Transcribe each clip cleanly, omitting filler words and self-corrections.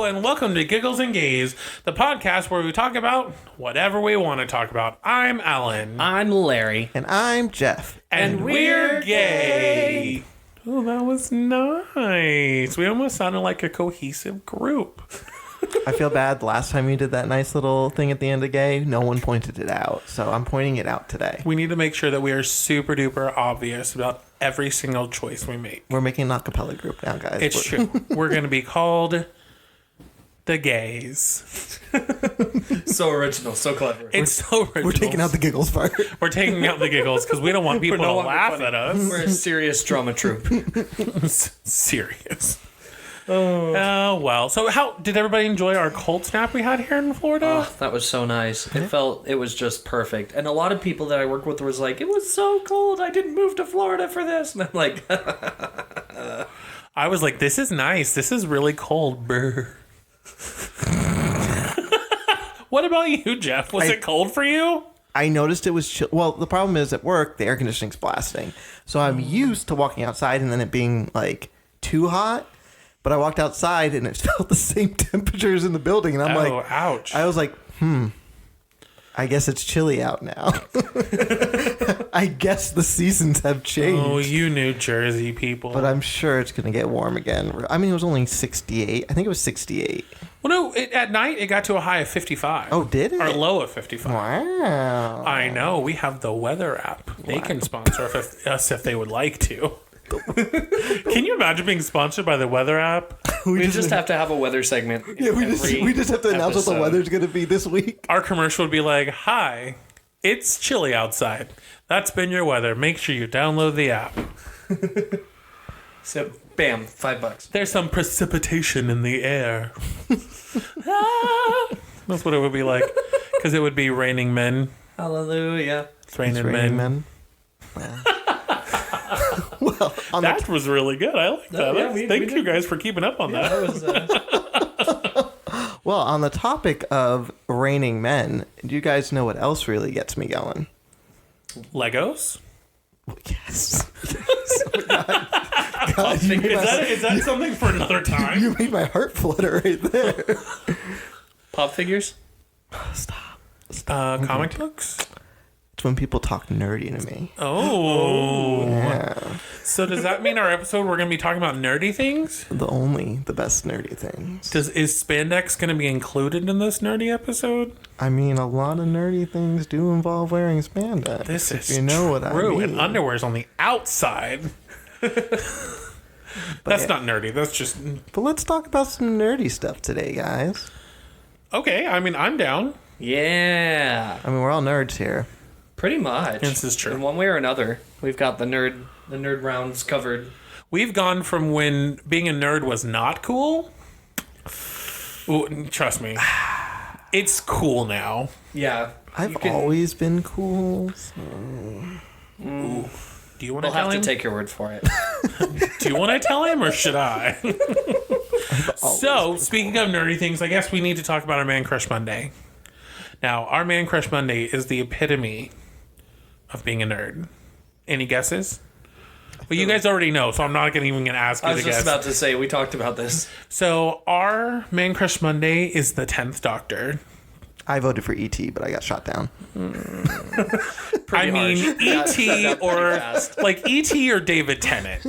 Hello and welcome to Giggles and Gays, the podcast where we talk about whatever we want to talk about. I'm Alan. I'm Larry. And I'm Jeff. And we're gay. Oh, that was nice. We almost sounded like a cohesive group. I feel bad. Last time you did that nice little thing at the end of gay, no one pointed it out. So I'm pointing it out today. We need to make sure that we are super duper obvious about every single choice we make. We're making an acapella group now, guys. It's true. We're going to be called the Gays. So original, so clever. It's so original. We're taking out the giggles part. We're taking out the giggles because we don't want people to laugh at us. We're a serious drama troupe. Serious. Oh, well. So how did everybody enjoy our cold snap we had here in Florida? Oh, that was so nice. It was just perfect. And a lot of people that I work with was like, it was so cold. I didn't move to Florida for this. And I'm like, I was like, this is nice. This is really cold. Brr. What about you, Jeff? Was it cold for you? I noticed it was chill. Well, the problem is at work, the air conditioning's blasting. So I'm used to walking outside and then it being like too hot. But I walked outside and it felt the same temperatures in the building. And I'm like, ouch. I was like, I guess it's chilly out now. I guess the seasons have changed. Oh, you New Jersey people. But I'm sure it's going to get warm again. I mean, it was only 68. I think it was 68. Well, no, at night it got to a high of 55. Oh, did it? Or low of 55. Wow. I know. We have the weather app. They can sponsor us if they would like to. Can you imagine being sponsored by the weather app? we just have to have a weather segment. Yeah, we just have to announce what the weather's going to be this week. Our commercial would be like, hi, it's chilly outside. That's been your weather. Make sure you download the app. So, bam, $5. There's some precipitation in the air. That's what it would be like. Because it would be raining men. Hallelujah. It's raining men. Yeah. Well, that was really good. I like that. Yeah, Thank you guys for keeping up on that. That was, well, on the topic of raining men, do you guys know what else really gets me going? Legos? Yes. God, Is that something for another time? you made my heart flutter right there. pop figures? Stop. Comic books? It's when people talk nerdy to me. Oh. Yeah. So does that mean our episode we're going to be talking about nerdy things? The best nerdy things. Is spandex going to be included in this nerdy episode? I mean, a lot of nerdy things do involve wearing spandex. This is you know what I mean. And underwear's on the outside. That's not nerdy. That's just... But let's talk about some nerdy stuff today, guys. Okay, I mean, I'm down. Yeah. I mean, we're all nerds here. Pretty much. This is true. In one way or another, we've got the nerd rounds covered. We've gone from when being a nerd was not cool. Ooh, trust me. It's cool now. Yeah. I've always been cool. So. Ooh. Do you want We'll to tell have him? to take your word for it. Do you want to tell him or should I? So, speaking of nerdy things, I guess we need to talk about our Man Crush Monday. Now, our Man Crush Monday is the epitome of being a nerd. Any guesses? Well, you guys already know, so I'm not even going to ask you I to was guess. just about to say, we talked about this. So, our Man Crush Monday is the 10th Doctor. I voted for E.T., but I got shot down. I mean, E.T. or like E.T. or David Tennant.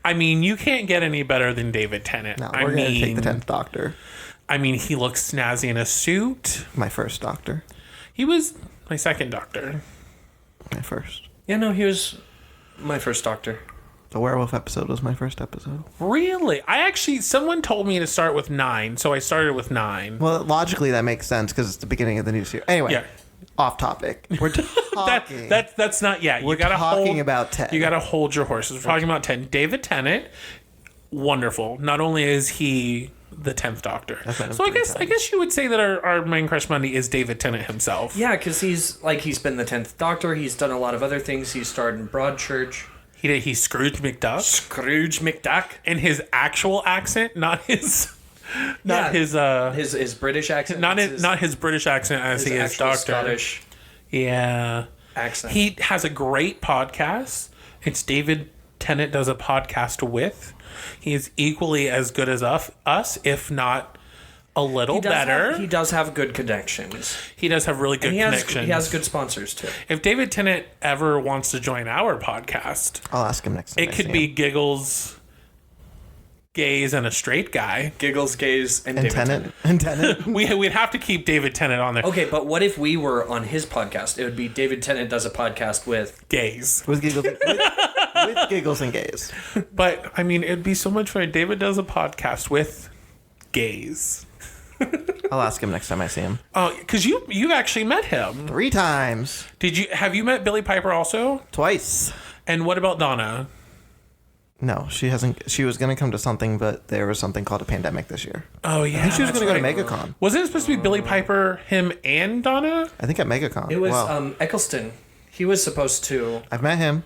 I mean, you can't get any better than David Tennant. No, we're going to take the 10th Doctor. I mean, he looks snazzy in a suit. My first Doctor. He was my second Doctor. My first. Yeah, no, he was my first Doctor. The werewolf episode was my first episode. Really? Someone told me to start with 9, so I started with 9. Well, logically that makes sense because it's the beginning of the new series. Anyway, Yeah. off topic. We're talking. That's not yet. We're talking about 10. You got to hold your horses. We're talking about 10. David Tennant, wonderful. Not only is he the 10th Doctor. So I guess you would say that our Man Crush Monday is David Tennant himself. Yeah, because he's been the 10th Doctor. He's done a lot of other things. He's starred in Broadchurch. He's Scrooge McDuck. Scrooge McDuck. In his actual accent, not his British accent. not his British accent as he is Doctor. Scottish Yeah. accent. He has a great podcast. It's David Tennant does a podcast with, he is equally as good as us, if not a little better. He does have good connections. He does have really good connections. He has good sponsors too. If David Tennant ever wants to join our podcast, I'll ask him next time. it could be Giggles, Gaze, and a straight guy. Giggles, Gaze, and and David Tennant. And Tennant. We'd have to keep David Tennant on there. Okay, but what if we were on his podcast? It would be David Tennant does a podcast with... Gaze. With giggles, with giggles and gaze. But, I mean, it'd be so much fun. David does a podcast with Gaze. I'll ask him next time I see him. Oh, because you've actually met him. 3 times. Have you met Billy Piper also? Twice. And what about Donna? No, she hasn't. She was going to come to something, but there was something called a pandemic this year. Oh, yeah. I think she was going to go to right. MegaCon. Wasn't it supposed to be Billy Piper, him, and Donna? I think at MegaCon. It was Wow. Eccleston. He was supposed to I've met him.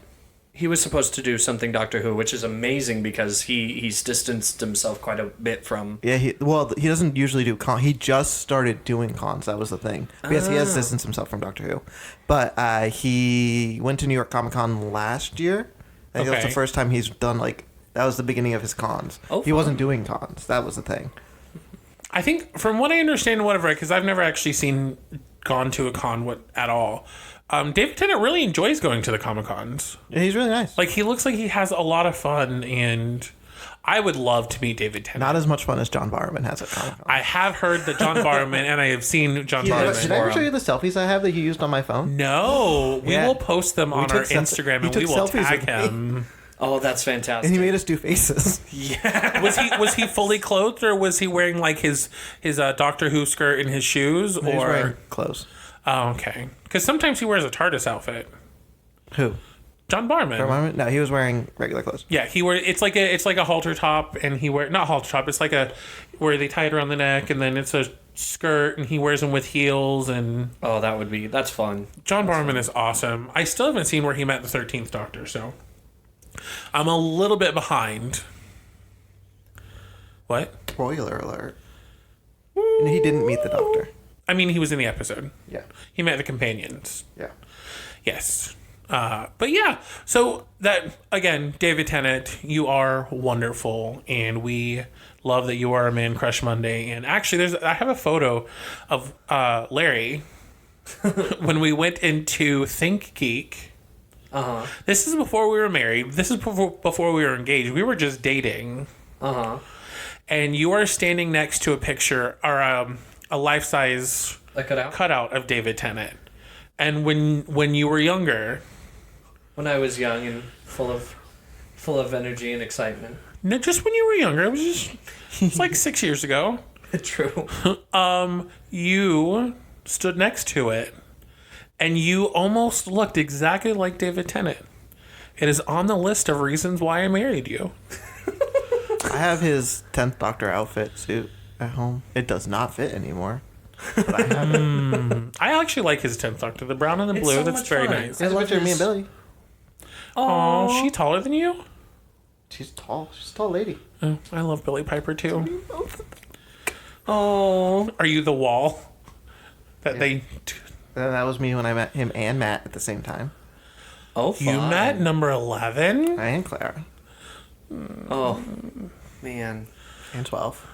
do something Doctor Who, which is amazing because he's distanced himself quite a bit from... Yeah, he doesn't usually do con. He just started doing cons. That was the thing. Because he has distanced himself from Doctor Who. But he went to New York Comic Con last year. I think that was Okay. the first time he's done, that was the beginning of his cons. Oh, he fun. wasn't doing cons. That was the thing. I think, from what I understand, whatever, because I've never actually gone to a con at all. David Tennant really enjoys going to the Comic Cons. Yeah, he's really nice. Like, he looks like he has a lot of fun, and I would love to meet David Tennant. Not as much fun as John Barrowman has at Comic Con. I have heard that John Barrowman, and I have seen John Did Barrowman. I ever show you the selfies I have that he used on my phone? No, we Yeah. will post them on our took Instagram, he and we took will selfies tag with me. him. Oh, that's fantastic. And he made us do faces. Was he fully clothed, or was he wearing like his Doctor Who skirt and his shoes? He was Or wearing clothes. oh, okay, because sometimes he wears a TARDIS outfit. Who? John Barrowman. No, he was wearing regular clothes. Yeah, it's like a halter top, and not halter top. It's like where they tie it around the neck, and then it's a skirt, and he wears them with heels. And Oh, that's fun. John Barrowman is awesome. I still haven't seen where he met the 13th Doctor, so I'm a little bit behind. What? Spoiler alert. And he didn't meet the Doctor. I mean, he was in the episode. Yeah. He met the companions. Yeah. Yes. But yeah, so that, again, David Tennant, you are wonderful, and we love that you are a Man Crush Monday. And actually, I have a photo of Larry when we went into Think Geek. Uh-huh. This is before we were married. This is before we were engaged. We were just dating. Uh-huh. And you are standing next to a picture, or a life-size A cutout? cutout of David Tennant. And when you were younger... When I was young and full of energy and excitement. No, just when you were younger. It's like 6 years ago. True. You stood next to it, and you almost looked exactly like David Tennant. It is on the list of reasons why I married you. I have his 10th Doctor outfit suit at home. It does not fit anymore. But I have it. I actually like his 10th Doctor, the brown and the It's blue. so That's much very fun. nice. There's a picture of me and Billy. Oh, she taller than you? She's tall. She's a tall lady. Oh, I love Billy Piper too. Oh. Are you the wall that they? And that was me when I met him and Matt at the same time. Oh, You fun. met number 11. And Clara. Oh, man. And 12.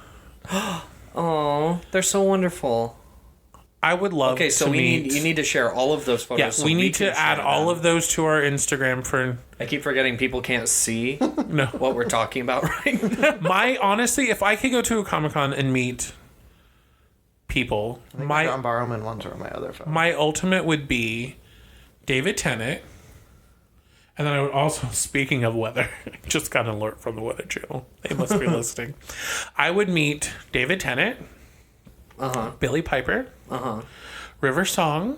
Oh, they're so wonderful. I would love. Okay, so to you meet. need to share all of those photos. Yeah, so we need can to add share all them. of those to our Instagram for I keep forgetting people can't see no. what we're talking about right now. Honestly, if I could go to a Comic-Con and meet people, John Barrowman ones are on my other phone. my ultimate would be David Tennant. And then I would also, speaking of weather, just got an alert from the Weather Channel. They must be listening. I would meet David Tennant, Billy Piper, River Song,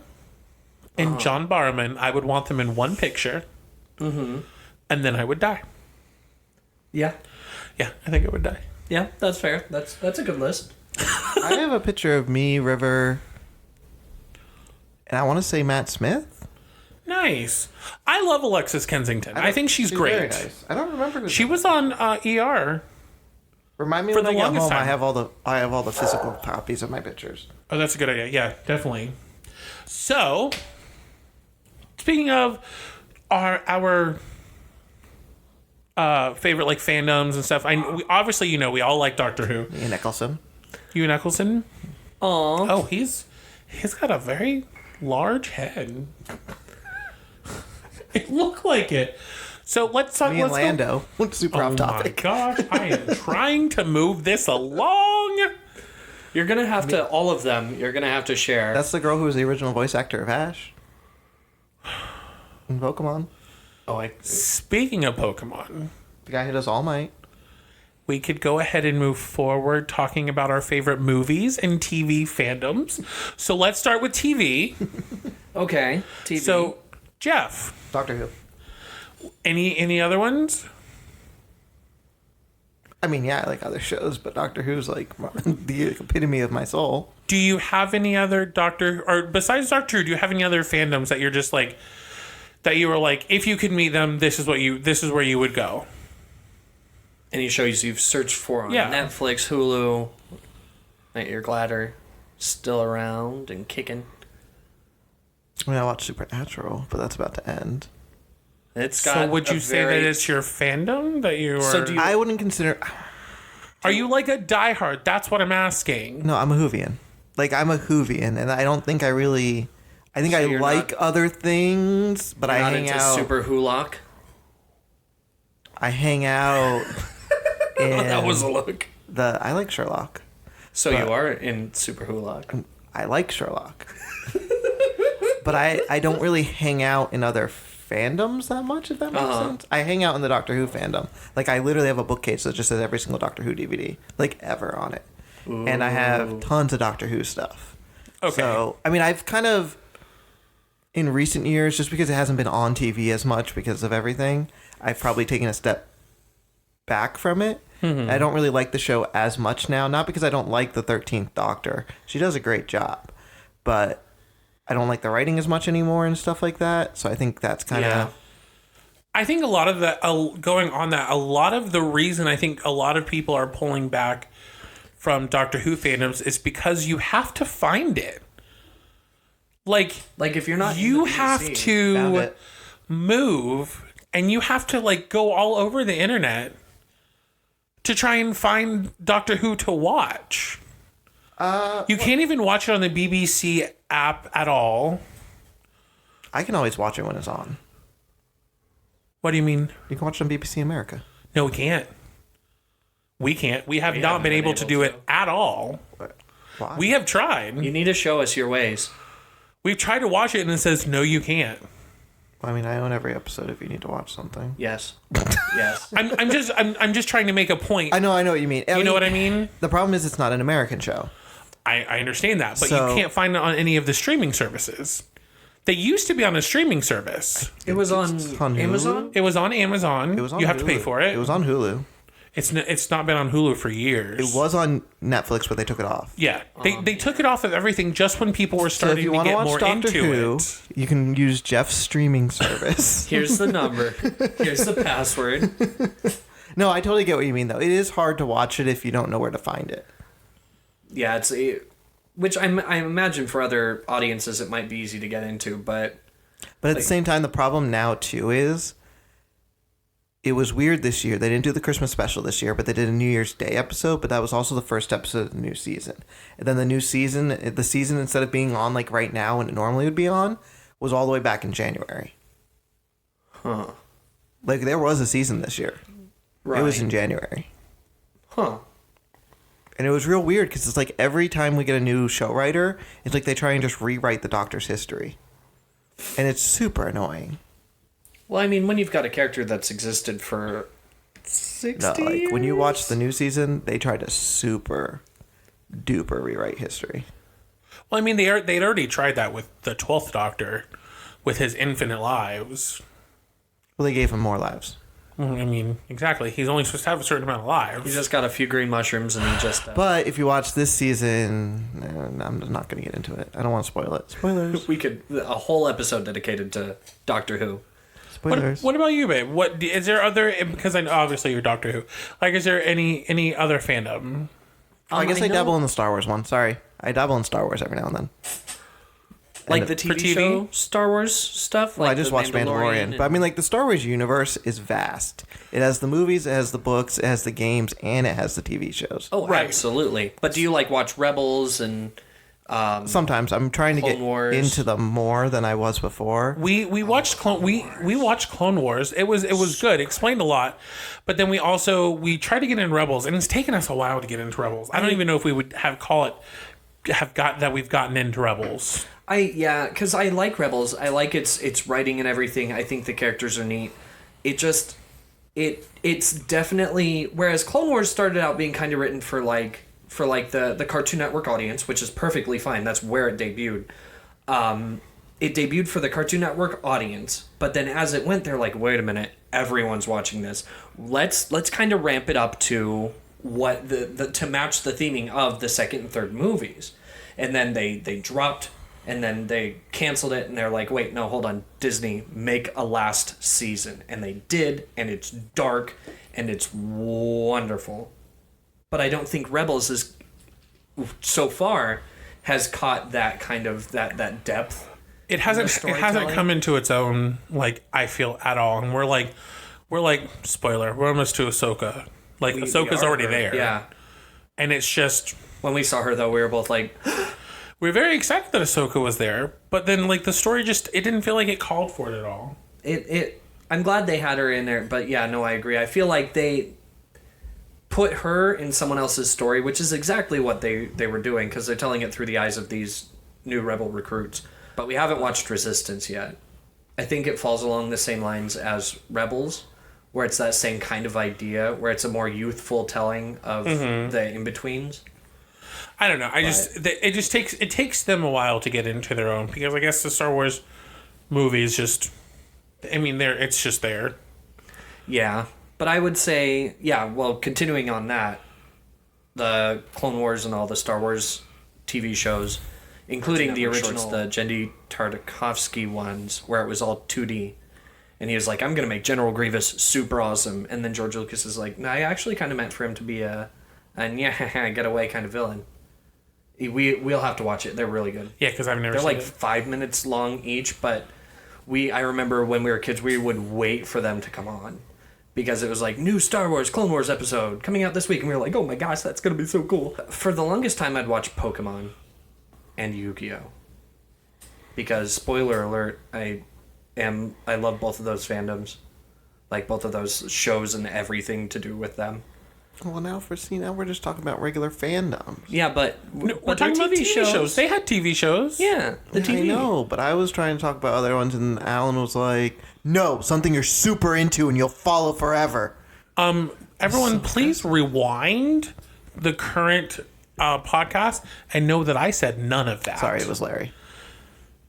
and John Barrowman. I would want them in one picture. And then I would die. Yeah. Yeah, I think I would die. Yeah, that's fair. That's a good list. I have a picture of me, River, and I want to say Matt Smith. Nice. I love Alexis Kensington. I think she's great. Very nice. I don't remember who She was on ER. Remind me for when I the get home. longest time. I have all the physical copies of my pictures. Oh, that's a good idea. Yeah, definitely. So, speaking of our favorite like fandoms and stuff. Obviously, we all like Doctor Who. Ian Eccleston. Ewan Eccleston. Aw. Oh, he's got a very large head. It looked like it. So let's talk. Me and let's Lando. Super off Oh my topic. gosh! I am trying to move this along. You're going to have to, all of them, you're going to have to share. That's the girl who was the original voice actor of Ash. In Pokemon. Speaking of Pokemon, The guy who does All Might. we could go ahead and move forward talking about our favorite movies and TV fandoms. So let's start with TV. Okay. TV. So, Jeff, Doctor Who. any other ones? I mean, yeah, I like other shows, but Doctor Who's like the epitome of my soul. Do you have any other besides Doctor Who, do you have any other fandoms that you're just like, that you were like, if you could meet them, this is where you would go? Any shows you've searched for on Yeah. Netflix, Hulu, that you're glad are still around and kicking? I mean, I watch Supernatural, but that's about to end. It's got So would a you say that very- it's your fandom that you are? So do you- I wouldn't consider. Are you like a diehard? That's what I'm asking. No, I'm a Whovian. Like, I'm a Whovian, and I don't think I really. I think So I you're like not- other things, but I not hang into out. Super Hulock? I hang out. That was a in look. I like Sherlock. So you are in Super Hulock. I like Sherlock. But I don't really hang out in other fandoms that much, if that makes sense. I hang out in the Doctor Who fandom. Like, I literally have a bookcase that just has every single Doctor Who DVD, like, ever on it. And I have tons of Doctor Who stuff. Okay. So, I mean, I've kind of, in recent years, just because it hasn't been on TV as much because of everything, I've probably taken a step back from it. I don't really like the show as much now, not because I don't like the 13th Doctor. She does a great job, but I don't like the writing as much anymore and stuff like that. So I think that's kind of... Yeah. I think a lot of the going on that, a lot of the reason I think a lot of people are pulling back from Doctor Who fandoms is because you have to find it. Like Like, if you're not... you in the have scene- Found to it. move and you have to like go all over the internet to try and find Doctor Who to watch. You can't even watch it on the BBC app at all. I can always watch it when it's on. What do you mean? You can watch it on BBC America. No, we can't. We can't. We have not haven't been been able to able do to. it at all. Why? We have tried. You need to show us your ways. We've tried to watch it and it says, no, you can't. I mean, I own every episode if you need to watch something. Yes. Yes. I'm just trying to make a point. I know what you mean. You know what I mean? The problem is it's not an American show. I understand that, but So- you can't find it on any of the streaming services. They used to be on a streaming service. It was on on Hulu? Amazon? It was on Amazon. It was on you have Hulu. to pay for it. It was on Hulu. It's not been on Hulu for years. It was on Netflix, but they took it off. Yeah, they took it off of everything just when people were So if starting you to want to get watch more Doctor into Who, it. you can use Jeff's streaming service. Here's the number. Here's the password. No, I totally get what you mean, though. It is hard to watch it if you don't know where to find it. Yeah, which I imagine for other audiences it might be easy to get into, but But at the same time, the problem now, too, is it was weird this year. They didn't do the Christmas special this year, but they did a New Year's Day episode, but that was also the first episode of the new season. And then the season, instead of being on like right now when it normally would be on, was all the way back in January. huh. Like, there was a season this year. Right. It was in January. Huh. And it was real weird because it's like every time we get a new show writer, it's like they try and just rewrite the Doctor's history. And it's super annoying. Well, I mean, when you've got a character that's existed for 60 No, like years? when you watch the new season, they tried to super duper rewrite history. Well, I mean, they'd already tried that with the 12th Doctor, with his infinite lives. Well, they gave him more lives. I mean, exactly. He's only supposed to have a certain amount of lives. He's just got a few green mushrooms and he just... But if you watch this season, I'm not going to get into it. I don't want to spoil it. Spoilers. we could... A whole episode dedicated to Doctor Who. Spoilers. What about you, babe? What is there other? Because I know obviously you're Doctor Who. Like, is there any other fandom? I guess I dabble in the Star Wars one. Sorry. I dabble in Star Wars every now and then. Like And the for TV, TV? show Star Wars stuff? Well, Like I just the watched Mandalorian. But I mean, like, the Star Wars universe is vast. It has the movies, it has the books, it has the games, and it has the TV shows. Oh, Right. absolutely. But do you like watch Rebels and Sometimes I'm trying to Clone get Wars. into them more than I was before. We watched we watched Clone Wars. It was good. It explained a lot, but then we tried to get in Rebels, and it's taken us a while to get into Rebels. I don't even know if we would we've gotten into Rebels. because I like Rebels. I like its writing and everything. I think the characters are neat. It's definitely, whereas Clone Wars started out being kind of written for the Cartoon Network audience, which is perfectly fine. That's where it debuted. It debuted for the Cartoon Network audience, but then as it went, they're like, wait a minute, everyone's watching this. Let's kind of ramp it up to what to match the theming of the second and third movies. And then they dropped, and then they canceled it, and they're like, wait, no, hold on, Disney, make a last season. And they did, and it's dark, and it's wonderful. But I don't think Rebels is, so far, has caught that kind of, that depth. It hasn't come into its own, like, I feel, at all. And we're like spoiler, we're almost to Ahsoka. Like, Ahsoka's already there. Yeah. And it's just, When we saw her, though, we were both like, we were very excited that Ahsoka was there, but then, like, the story just, it didn't feel like it called for it at all. I'm glad they had her in there, but yeah, no, I agree. I feel like they put her in someone else's story, which is exactly what they were doing, because they're telling it through the eyes of these new rebel recruits. But we haven't watched Resistance yet. I think it falls along the same lines as Rebels, where it's that same kind of idea, where it's a more youthful telling of the in-betweens. I don't know. It takes them a while to get into their own, because I guess the Star Wars movies just, I mean, it's just there. Yeah, but I would say, continuing on that, the Clone Wars and all the Star Wars TV shows, including the original, the Genndy Tartakovsky ones, where it was all 2D. And he was like, I'm going to make General Grievous super awesome. And then George Lucas is like, no, I actually kind of meant for him to be a get away kind of villain. We'll have to watch it. They're really good. Yeah, because I've never They're seen like it. 5 minutes long each, but I remember when we were kids, we would wait for them to come on. Because it was like, new Star Wars, Clone Wars episode coming out this week. And we were like, oh my gosh, that's going to be so cool. For the longest time, I'd watch Pokemon and Yu-Gi-Oh! Because, spoiler alert, I love both of those fandoms. Like, both of those shows and everything to do with them. Well, now we're just talking about regular fandoms. Yeah, but We're talking about TV shows. They had TV shows. Yeah, the TV. I know, but I was trying to talk about other ones, and Alan was like, no, something you're super into and you'll follow forever. Everyone, please rewind the current podcast and know that I said none of that. Sorry, it was Larry.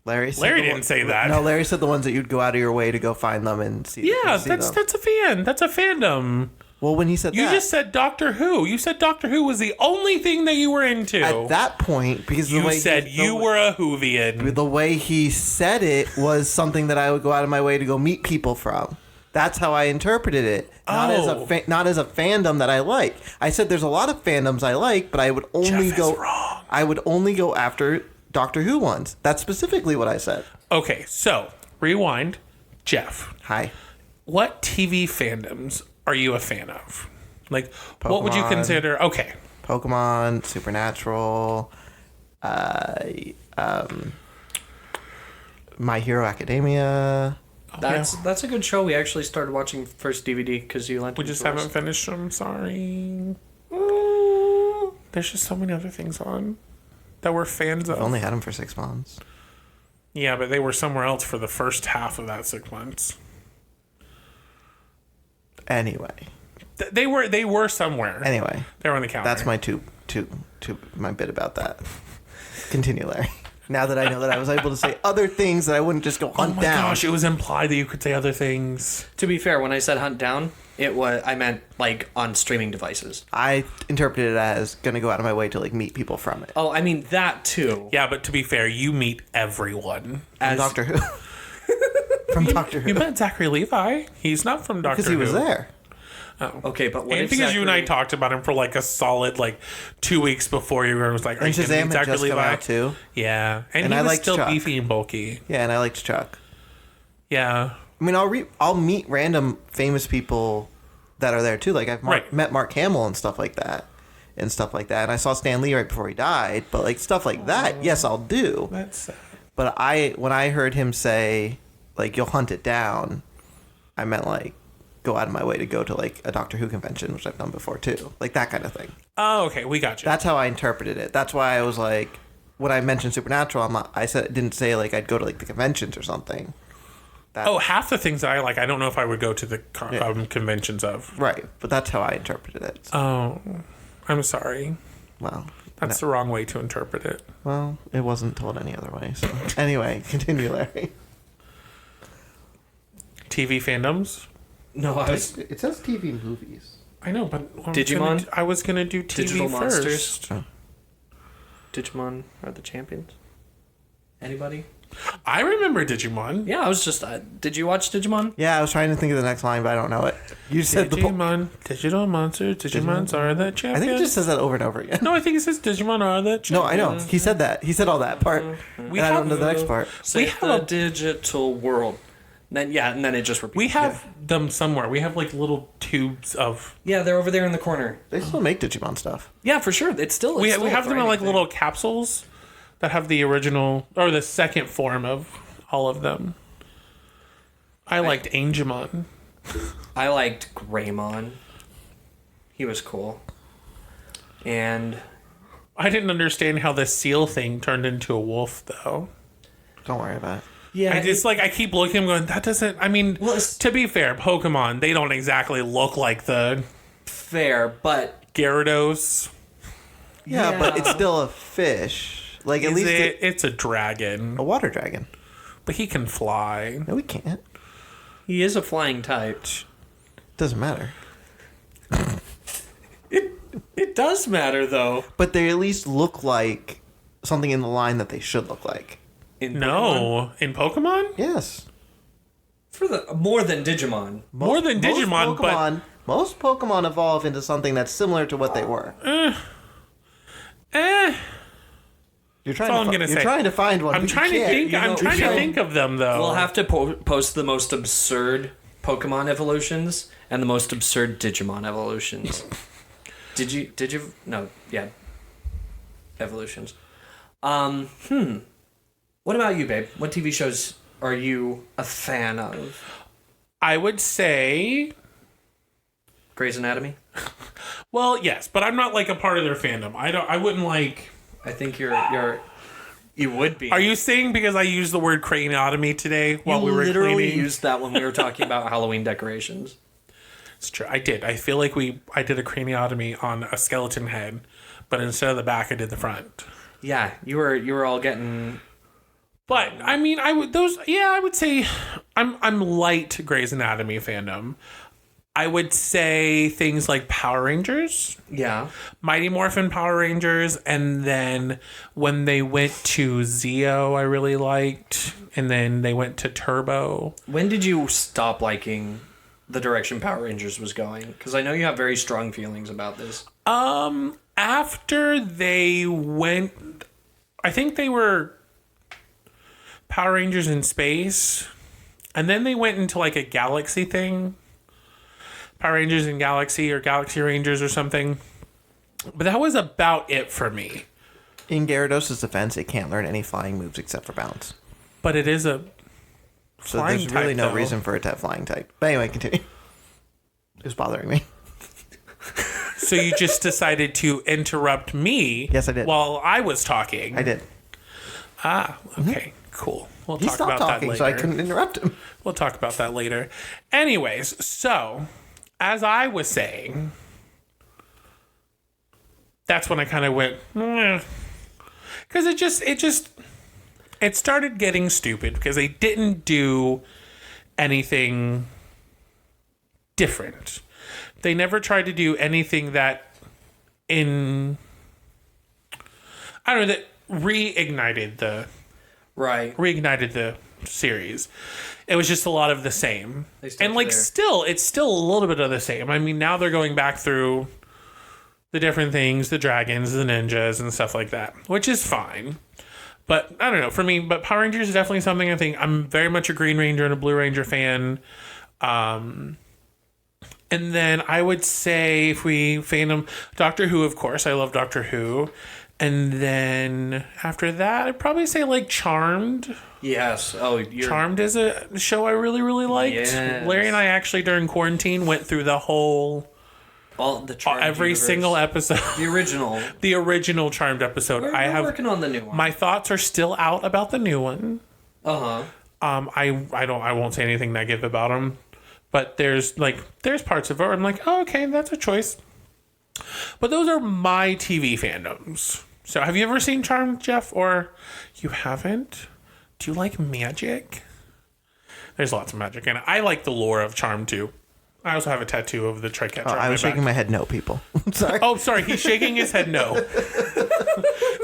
Larry Didn't say that. No, Larry said the ones that you'd go out of your way to go find them and see. Yeah, and see them. that's a fan. That's a fandom. Well, when he said You that, just said Doctor Who. You said Doctor Who was the only thing that you were into. at that point, because you said you were a Whovian. the way he said it was something that I would go out of my way to go meet people from. That's how I interpreted it. Not as a fandom that I like. I said there's a lot of fandoms I like, but I would only Jeff is wrong. I would only go after Doctor Who ones. That's specifically what I said. Okay, so rewind. Jeff, Hi. what TV fandoms are you a fan of? Like, what would you Pokemon. consider? Okay, Pokemon, Supernatural, My Hero Academia. That's a good show. We actually started watching first DVD because you lent we it just to us. haven't finished them. Sorry. There's just so many other things on that we're fans of. I only had them for 6 months. Yeah, but they were somewhere else for the first half of that 6 months. Anyway, They were somewhere. Anyway, They were on the counter. that's my my bit about that. Continue, Larry. Now that I know that I was able to say other things that I wouldn't just go Oh hunt my down. gosh! It was implied that you could say other things. To be fair, when I said hunt down, I meant like on streaming devices. I interpreted it as gonna go out of my way to like meet people from it. Oh, I mean that too. Yeah, but to be fair, you meet everyone. From Doctor Who. From Doctor Who. You met Zachary Levi. He's not from Doctor Who. Because he was there. Oh. Okay, but what And because you and I talked about him for like a solid 2 weeks before you were like, are And you going Shazam to had just Zachary come Levi? out too. Yeah. And And he I was liked still Chuck. beefy and bulky. Yeah, and I liked Chuck. Yeah. I mean, I'll meet random famous people that are there too. Like I've Right. met Mark Hamill and stuff like that. And I saw Stan Lee right before he died. But like stuff like that, yes, I'll do. That's sad. But when I heard him say like you'll hunt it down, I meant like go out of my way to go to like a Doctor Who convention, which I've done before too, like that kind of thing. Oh, okay. We got you. That's how I interpreted it. That's why I was like, when I mentioned Supernatural, didn't say like I'd go to like the conventions or something. Half the things that I like, I don't know if I would go to the conventions of. Right, but that's how I interpreted it. Oh, I'm sorry. Well, That's the wrong way to interpret it. well, it wasn't told any other way. So anyway, continue, Larry. TV fandoms? No, I was It says TV movies. I know, but Digimon? I was gonna do TV Digital first. Monsters. Oh. Digimon are the champions. Anybody? I remember Digimon. Yeah, I was just. Did you watch Digimon? Yeah, I was trying to think of the next line, but I don't know it. You said Digimon, digital monsters, Digimons are the champions. I think it just says that over and over again. No, I think it says Digimon are the champions. No, I know. He said that. He said all that part. We And I have don't know the next part. Save have the a- digital world. Then and then it just repeats. We have them somewhere. We have like little tubes of. Yeah, they're over there in the corner. They still make Digimon stuff. Yeah, for sure. It's still. We It's have them in like grinding little capsules that have the original or the second form of all of them. I liked Angemon. thing. I liked Greymon. He was cool. And I didn't understand how the seal thing turned into a wolf though. Don't worry about it. yeah, I just I keep looking and going, that doesn't I mean Well, it's- to be fair, Pokemon, they don't exactly look like the fair, but Gyarados. Yeah, but it's still a fish. Like at Is least it's a dragon. a water dragon. But he can fly. No, we can't. he is a flying type. Doesn't matter. It does matter though. But they at least look like something in the line that they should look like. In Pokemon. No. In Pokemon? Yes. For the more than Digimon. More than Digimon, but most Pokemon evolve into something that's similar to what they were. You're trying. all I'm to, gonna you're say. trying to find one. I'm but you trying to can't. think. You know, I'm trying to you know, think of them though. We'll have to post the most absurd Pokemon evolutions and the most absurd Digimon evolutions. Did you no, yeah. Evolutions. What about you, babe? What TV shows are you a fan of? I would say, Grey's Anatomy? well, yes, but I'm not like a part of their fandom. I wouldn't like. I think you would be. Are you saying because I used the word craniotomy today while we were literally cleaning? used that when we were talking about Halloween decorations. It's true. I did. I feel like I did a craniotomy on a skeleton head, but instead of the back, I did the front. Yeah, you were all getting. But I mean, I would say I'm light Grey's Anatomy fandom. I would say things like Power Rangers, Yeah. Mighty Morphin Power Rangers, and then when they went to Zeo, I really liked, and then they went to Turbo. When did you stop liking the direction Power Rangers was going? Because I know you have very strong feelings about this. After they went, I think they were Power Rangers in space, and then they went into like a galaxy thing. Power Rangers in Galaxy or Galaxy Rangers or something. But that was about it for me. In Gyarados' defense, it can't learn any flying moves except for bounce. But it is a So flying there's really type, no though. reason for it to have flying type. But anyway, continue. It was bothering me. So you just decided to interrupt me. Yes, I did. While I was talking. I did. Okay, cool. We'll He talk stopped about that talking, later. so I couldn't interrupt him. We'll talk about that later. Anyways, so as I was saying, that's when I kind of went, because it started getting stupid because they didn't do anything different. They never tried to do anything that that reignited Right. series. It was just a lot of the same. They stuck And to like their- still, it's still a little bit of the same. I mean, now they're going back through the different things, the dragons, the ninjas, and stuff like that, which is fine. But I don't know, for me, but Power Rangers is definitely something I think I'm very much a Green Ranger and a Blue Ranger fan. And then I would say if we fandom Doctor Who, of course, I love Doctor Who. And then after that, I'd probably say like Charmed. Yes. Oh, you're Charmed is a show I really, really liked. Yes. Larry and I actually during quarantine went through the whole all the Charmed every universe. single episode, The original. the original Charmed episode. We're, I we're have working on the new one. my thoughts are still out about the new one. Uh-huh. I won't say anything negative about them, but there's parts of it where I'm like, oh, okay, that's a choice. But those are my TV fandoms. So have you ever seen Charmed, Jeff, or you haven't? Do you like magic? There's lots of magic in it. I like the lore of Charmed too. I also have a tattoo of the Tricatcher. Oh, I was shaking my head no, people. Sorry. Oh, sorry. He's shaking his head no.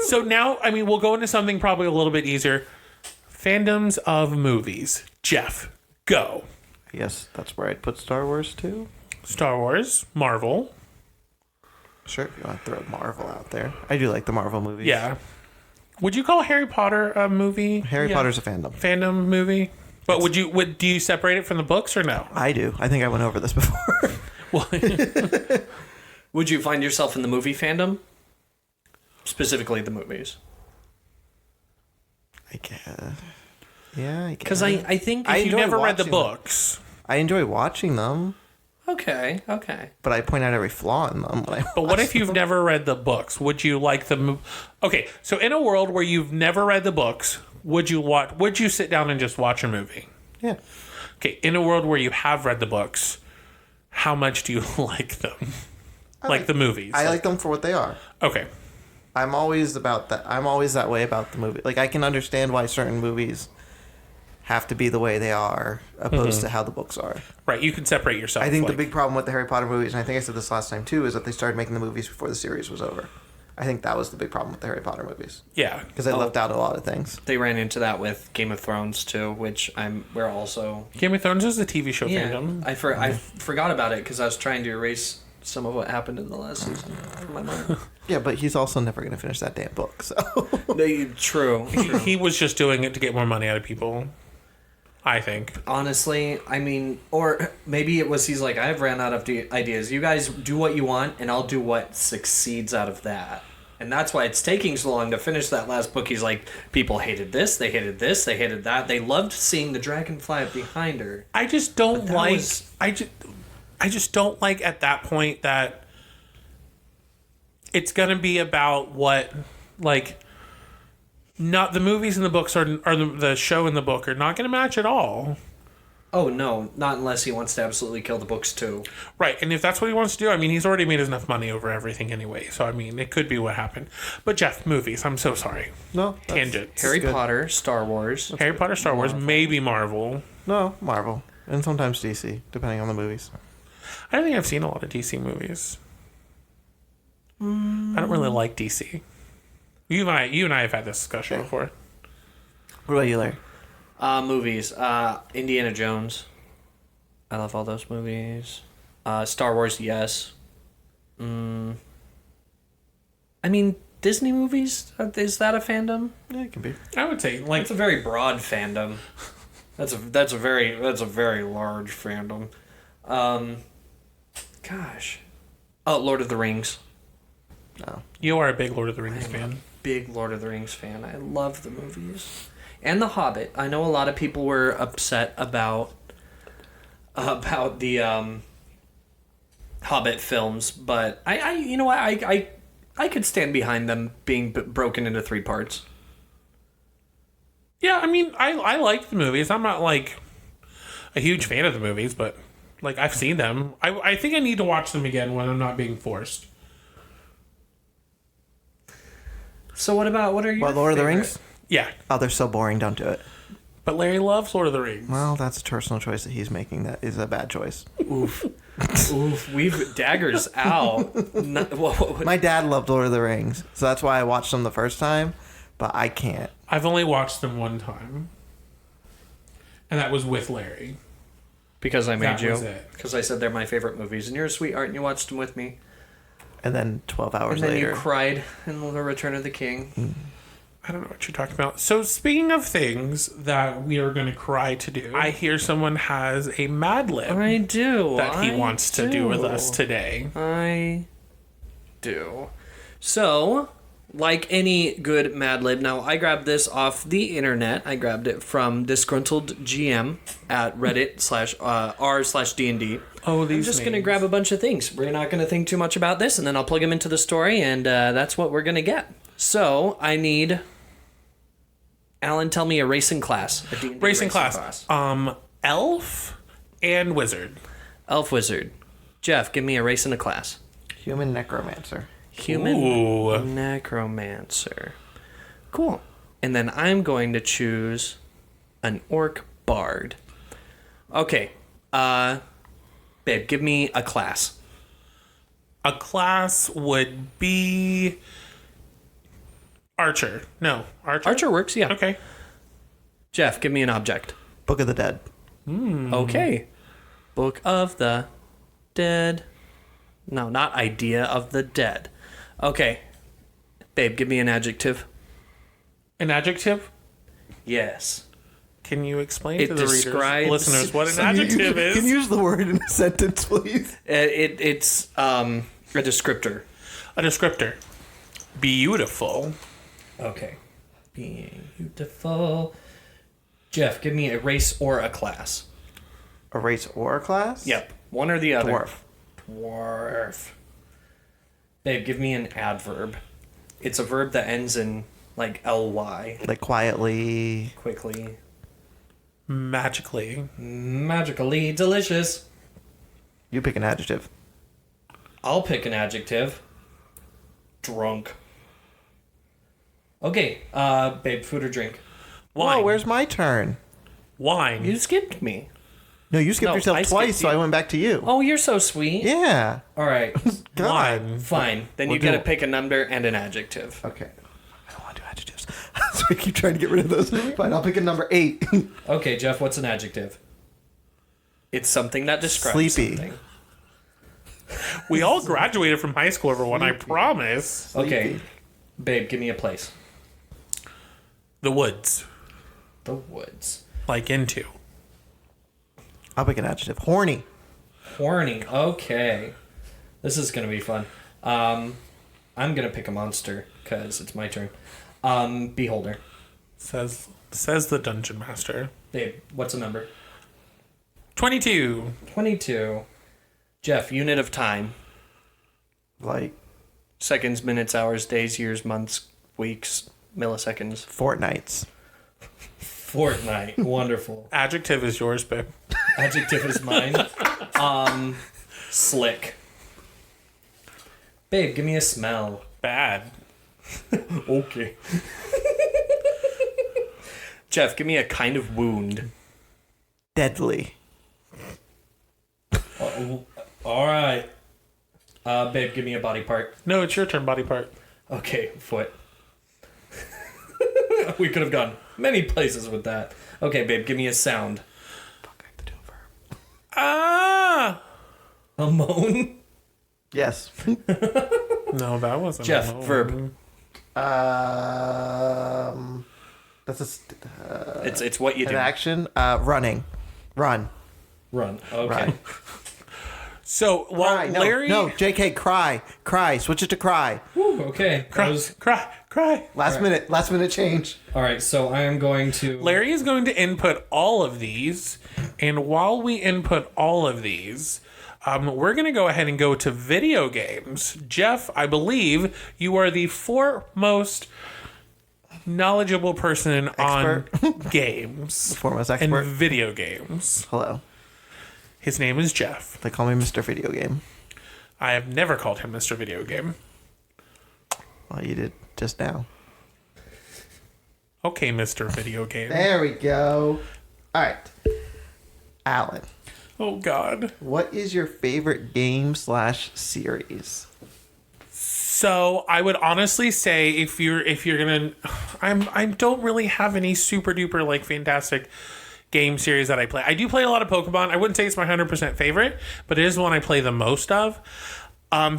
So now, I mean, we'll go into something probably a little bit easier. Fandoms of movies. Jeff, go. Yes, that's where I'd put Star Wars too. Star Wars, Marvel. Sure, if you want to throw Marvel out there. I do like the Marvel movies. Yeah. Would you call Harry Potter a movie? Harry Yeah. Potter's a fandom. Fandom movie? But do you separate it from the books or no? I do. I think I went over this before. Well, Would you find yourself in the movie fandom? Specifically the movies. I guess. Yeah, I guess. Because I think... I if you enjoy never read the watching them. books. I enjoy watching them, Okay. but I point out every flaw in them when I But what if you've never read the books? Would you like the Okay, so in a world where you've never read the books, would you sit down and just watch a movie? Yeah. Okay, in a world where you have read the books, how much do you like them? Like the movies. I like them for what they are. Okay. I'm always about that. I'm always that way about the movie. Like I can understand why certain movies have to be the way they are, opposed to how the books are. Right, you can separate yourself. I think the like- big problem with the Harry Potter movies, and I think I said this last time too, is that they started making the movies before the series was over. I think that was the big problem with the Harry Potter movies Yeah. because they left out a lot of things. They ran into that with Game of Thrones, too, which we're also... Game of Thrones is a TV show fandom. I forgot about it because I was trying to erase some of what happened in the last season from my mind. Yeah, but he's also never going to finish that damn book. So True. He was just doing it to get more money out of people. I think. Honestly, I mean, or maybe it was he's like, I've ran out of ideas. You guys do what you want, and I'll do what succeeds out of that. And that's why it's taking so long to finish that last book. He's like, people hated this, they hated this, they hated that. They loved seeing the dragonfly behind her. I just don't that like. was- I just don't like at that point that it's gonna be about what like. Not the movies and the books or the show and the book are not going to match at all. Oh no, not unless he wants to absolutely kill the books too. Right, and if that's what he wants to do, I mean, he's already made enough money over everything anyway. So I mean, it could be what happened. But Jeff, movies. I'm so sorry. no, Tangent. Harry good. Potter, Star Wars. Harry Potter, Star Wars, maybe Marvel. no Marvel and sometimes DC, depending on the movies. I don't think I've seen a lot of DC movies. I don't really like DC. You and I have had this discussion before. What about you, Larry? Movies. Indiana Jones. I love all those movies. Star Wars, yes. I mean, Disney movies? Is that a fandom? Yeah, it can be. I would say like It's a very broad fandom. That's a very large fandom. Gosh. Oh, Lord of the Rings. No. you are a big Lord of the Rings fan. Big Lord of the Rings fan. I love the movies. And The Hobbit. I know a lot of people were upset about the Hobbit films, but I you know what, I could stand behind them being broken into 3 parts. Yeah, I mean, I like the movies. I'm not like a huge fan of the movies, but like I've seen them. I think I need to watch them again when I'm not being forced. So what are your What, Lord of the favorite- Rings? Yeah, Oh, they're so boring. Don't do it. but Larry loves Lord of the Rings. Well, that's a personal choice that he's making. That is a bad choice. Oof. Oof, we've daggers out. What- My dad loved Lord of the Rings, so that's why I watched them the first time, but I can't. I've only watched them one time. And that was with Larry. Because I made That you. was it. Because I said they're my favorite movies, and you're a sweetheart, and you watched them with me. And then 12 hours And then later. you cried in The Return of the King. I don't know what you're talking about. So speaking of things that we are going to cry to do, I hear someone has a Mad Lib I do. that he I wants to do with do. us today. I do. So, like any good Mad Lib, now I grabbed this off the internet. I grabbed it from Disgruntled GM at Reddit/r/D&D. Oh, I'm just going to grab a bunch of things. We're not going to think too much about this, and then I'll plug them into the story, and that's what we're going to get. So, I need... Alan, tell me a racing class. A D&D racing class. Elf and Wizard. Elf Wizard. Jeff, give me a race and a class. Human necromancer. Human Ooh. necromancer. Cool. And then I'm going to choose an orc bard. Okay. Babe, give me a class. A class would be Archer. No, Archer. Archer works, yeah. Okay. Jeff, give me an object. Book of the Dead. Okay. Book of the Dead. No, not Idea of the Dead. Okay. Babe, give me an adjective. An adjective. Yes. Can you explain It to the describes- readers, listeners, what an adjective is? Can you use the word in a sentence, please? It's a descriptor. A descriptor. Beautiful. Okay. Being beautiful. Jeff, give me a race or a class. A race or a class? Yep. One or the other. Dwarf. Dwarf. Babe, give me an adverb. It's a verb that ends in like ly. Like quietly. Quickly. Magically. Magically delicious. You pick an adjective. I'll pick an adjective. Drunk. Okay, babe, food or drink? Wine. Whoa, where's my turn? Wine. You skipped me. No, you skipped No, yourself I twice, skipped so you. I went back to you. Oh, you're so sweet. Yeah. All right, God. Wine. fine. Then We'll you gotta do- pick a number and an adjective. Okay. I don't want to do adjectives. So I keep trying to get rid of those. Fine, I'll pick a number 8. Okay, Jeff, what's an adjective? It's something that describes Sleepy. something. We all graduated from high school, everyone, I promise. Okay, Sleepy. babe, give me a place. The woods. The woods. Like into. I'll pick an adjective. Horny. Horny. Okay. This is gonna be fun. I'm gonna pick a monster because it's my turn. Beholder. Says the dungeon master. Babe, what's a number? 22. 22. Jeff, unit of time. Like Seconds, minutes, hours, days, years, months, weeks, milliseconds. fortnights. Fortnite. Wonderful. Adjective is yours, babe. Adjective is mine. Slick. Babe, give me a smell. Bad. Okay. Jeff, give me a kind of wound. Deadly. All right. Babe, give me a body part. No, it's your turn, body part. Okay, foot. We could have gone many places with that. Okay, babe, give me a sound. Fuck, I have to do a verb. Ah! A moan? Yes. No, that wasn't. Jeff, a verb. That's It's what you an do. action. Running. Run. Run. Okay. Run. So, while Cry. No, Larry. no, JK, cry. Cry. Switch it to cry. Whew, okay. Cry. Last minute change. All right, so I am going to... Larry is going to input all of these, and while we input all of these, we're going to go ahead and go to video games. Jeff, I believe you are the foremost knowledgeable person on games Foremost and expert. video games. Hello. His name is Jeff. They call me Mr. Video Game. I have never called him Mr. Video Game. Well, you did just now. Okay, Mr. Video Game. There we go. All right. Alan, Oh, God. what is your favorite game/series? So I would honestly say if you're gonna, I don't really have any super duper like fantastic game series that I play. I do play a lot of Pokemon. I wouldn't say it's my 100% favorite, but it is one I play the most of.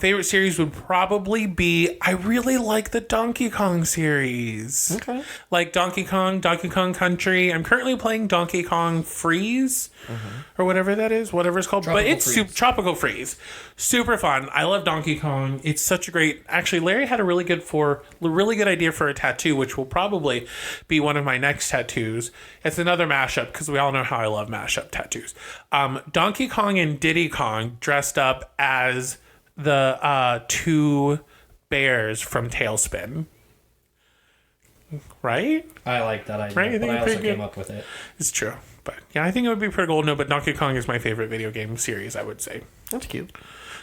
Favorite series would probably be, I really like the Donkey Kong series. Okay. Like Donkey Kong Country. I'm currently playing Donkey Kong Freeze or whatever that is, whatever it's called. Tropical but it's Freeze. Tropical Freeze. Super fun. I love Donkey Kong. It's such a great. Actually, Larry had a really good idea for a tattoo, which will probably be one of my next tattoos. It's another mashup because we all know how I love mashup tattoos. Donkey Kong and Diddy Kong dressed up as the two bears from Tailspin. Right? I like that idea, Right, I think but I it's also pretty good. came up with it. It's true. But yeah, I think it would be pretty cool. No, but Donkey Kong is my favorite video game series, I would say. That's cute.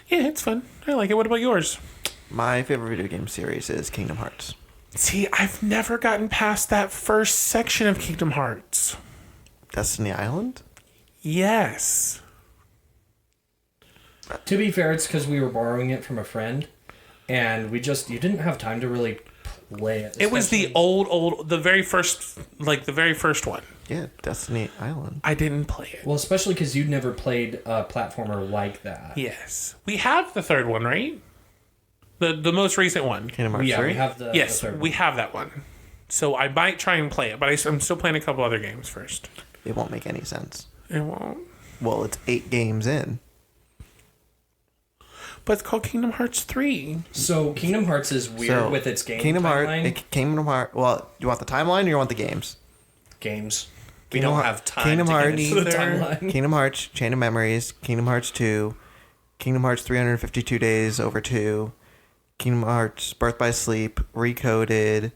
Yeah, it's fun. I like it. What about yours? My favorite video game series is Kingdom Hearts. See, I've never gotten past that first section of Kingdom Hearts. Destiny Island? Yes. To be fair, it's because we were borrowing it from a friend, and you didn't have time to really play it. It was the the very first one. Yeah, Destiny Island. I didn't play it. Well, especially because you'd never played a platformer like that. Yes. We have the third one, right? The most recent one. Kingdom Hearts Yeah, 3? we have the Yes, the third we one. have that one. So I might try and play it, but I'm still playing a couple other games first. It won't make any sense. It won't. Well, it's 8 games in. But it's called Kingdom Hearts 3. So Kingdom Hearts is weird So, with its game Kingdom timeline. Kingdom Heart. Well, do you want the timeline or you want the games? Games. We Kingdom don't Heart- have time Kingdom to Hearts- get into the Neither. timeline. Kingdom Hearts, Chain of Memories, Kingdom Hearts 2, Kingdom Hearts 352 Days Over 2, Kingdom Hearts Birth by Sleep, Recoded,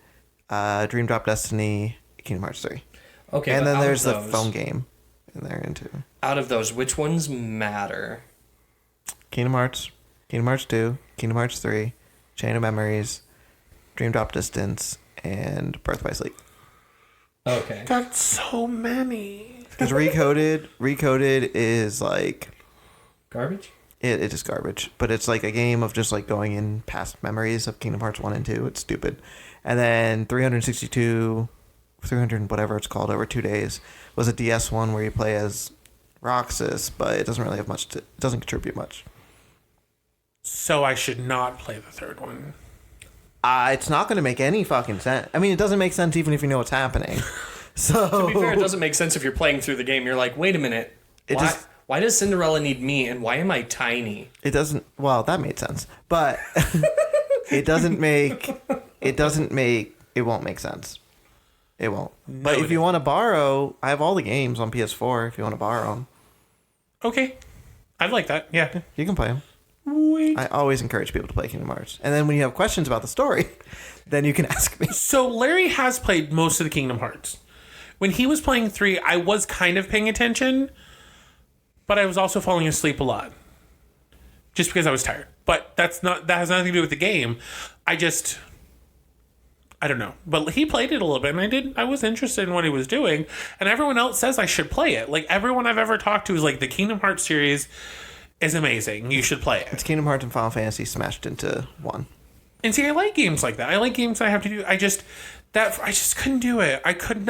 Dream Drop Destiny, Kingdom Hearts 3. Okay, And but then out there's of the those- phone game in there into Out of those, which ones matter? Kingdom Hearts 2, Kingdom Hearts 3, Chain of Memories, Dream Drop Distance, and Birth by Sleep. Okay. That's so many. Because Recoded is like Garbage? it is garbage, but it's like a game of just like going in past memories of Kingdom Hearts 1 and 2. It's stupid. And then 300 whatever it's called over 2 days was a DS one where you play as Roxas, but it doesn't really have much. It doesn't contribute much. So I should not play the third one. It's not going to make any fucking sense. I mean, it doesn't make sense even if you know what's happening. So To be fair, it doesn't make sense if you're playing through the game. You're like, wait a minute. Why does Cinderella need me, and why am I tiny? It doesn't. Well, that made sense, but it doesn't make. It won't make sense. It won't. But if you want to borrow, I have all the games on PS4. If you want to borrow them, Okay. I'd like that. Yeah. you can play them. Wait. I always encourage people to play Kingdom Hearts, and then when you have questions about the story, then you can ask me. So Larry has played most of the Kingdom Hearts. When he was playing 3, I was kind of paying attention, but I was also falling asleep a lot. Just because I was tired. But that has nothing to do with the game. I don't know. But he played it a little bit, and I was interested in what he was doing. And everyone else says I should play it. Like, everyone I've ever talked to is like, the Kingdom Hearts series is amazing. You should play it. It's Kingdom Hearts and Final Fantasy smashed into one. And see, I like games like that. I like games I have to do. I just couldn't do it. I couldn't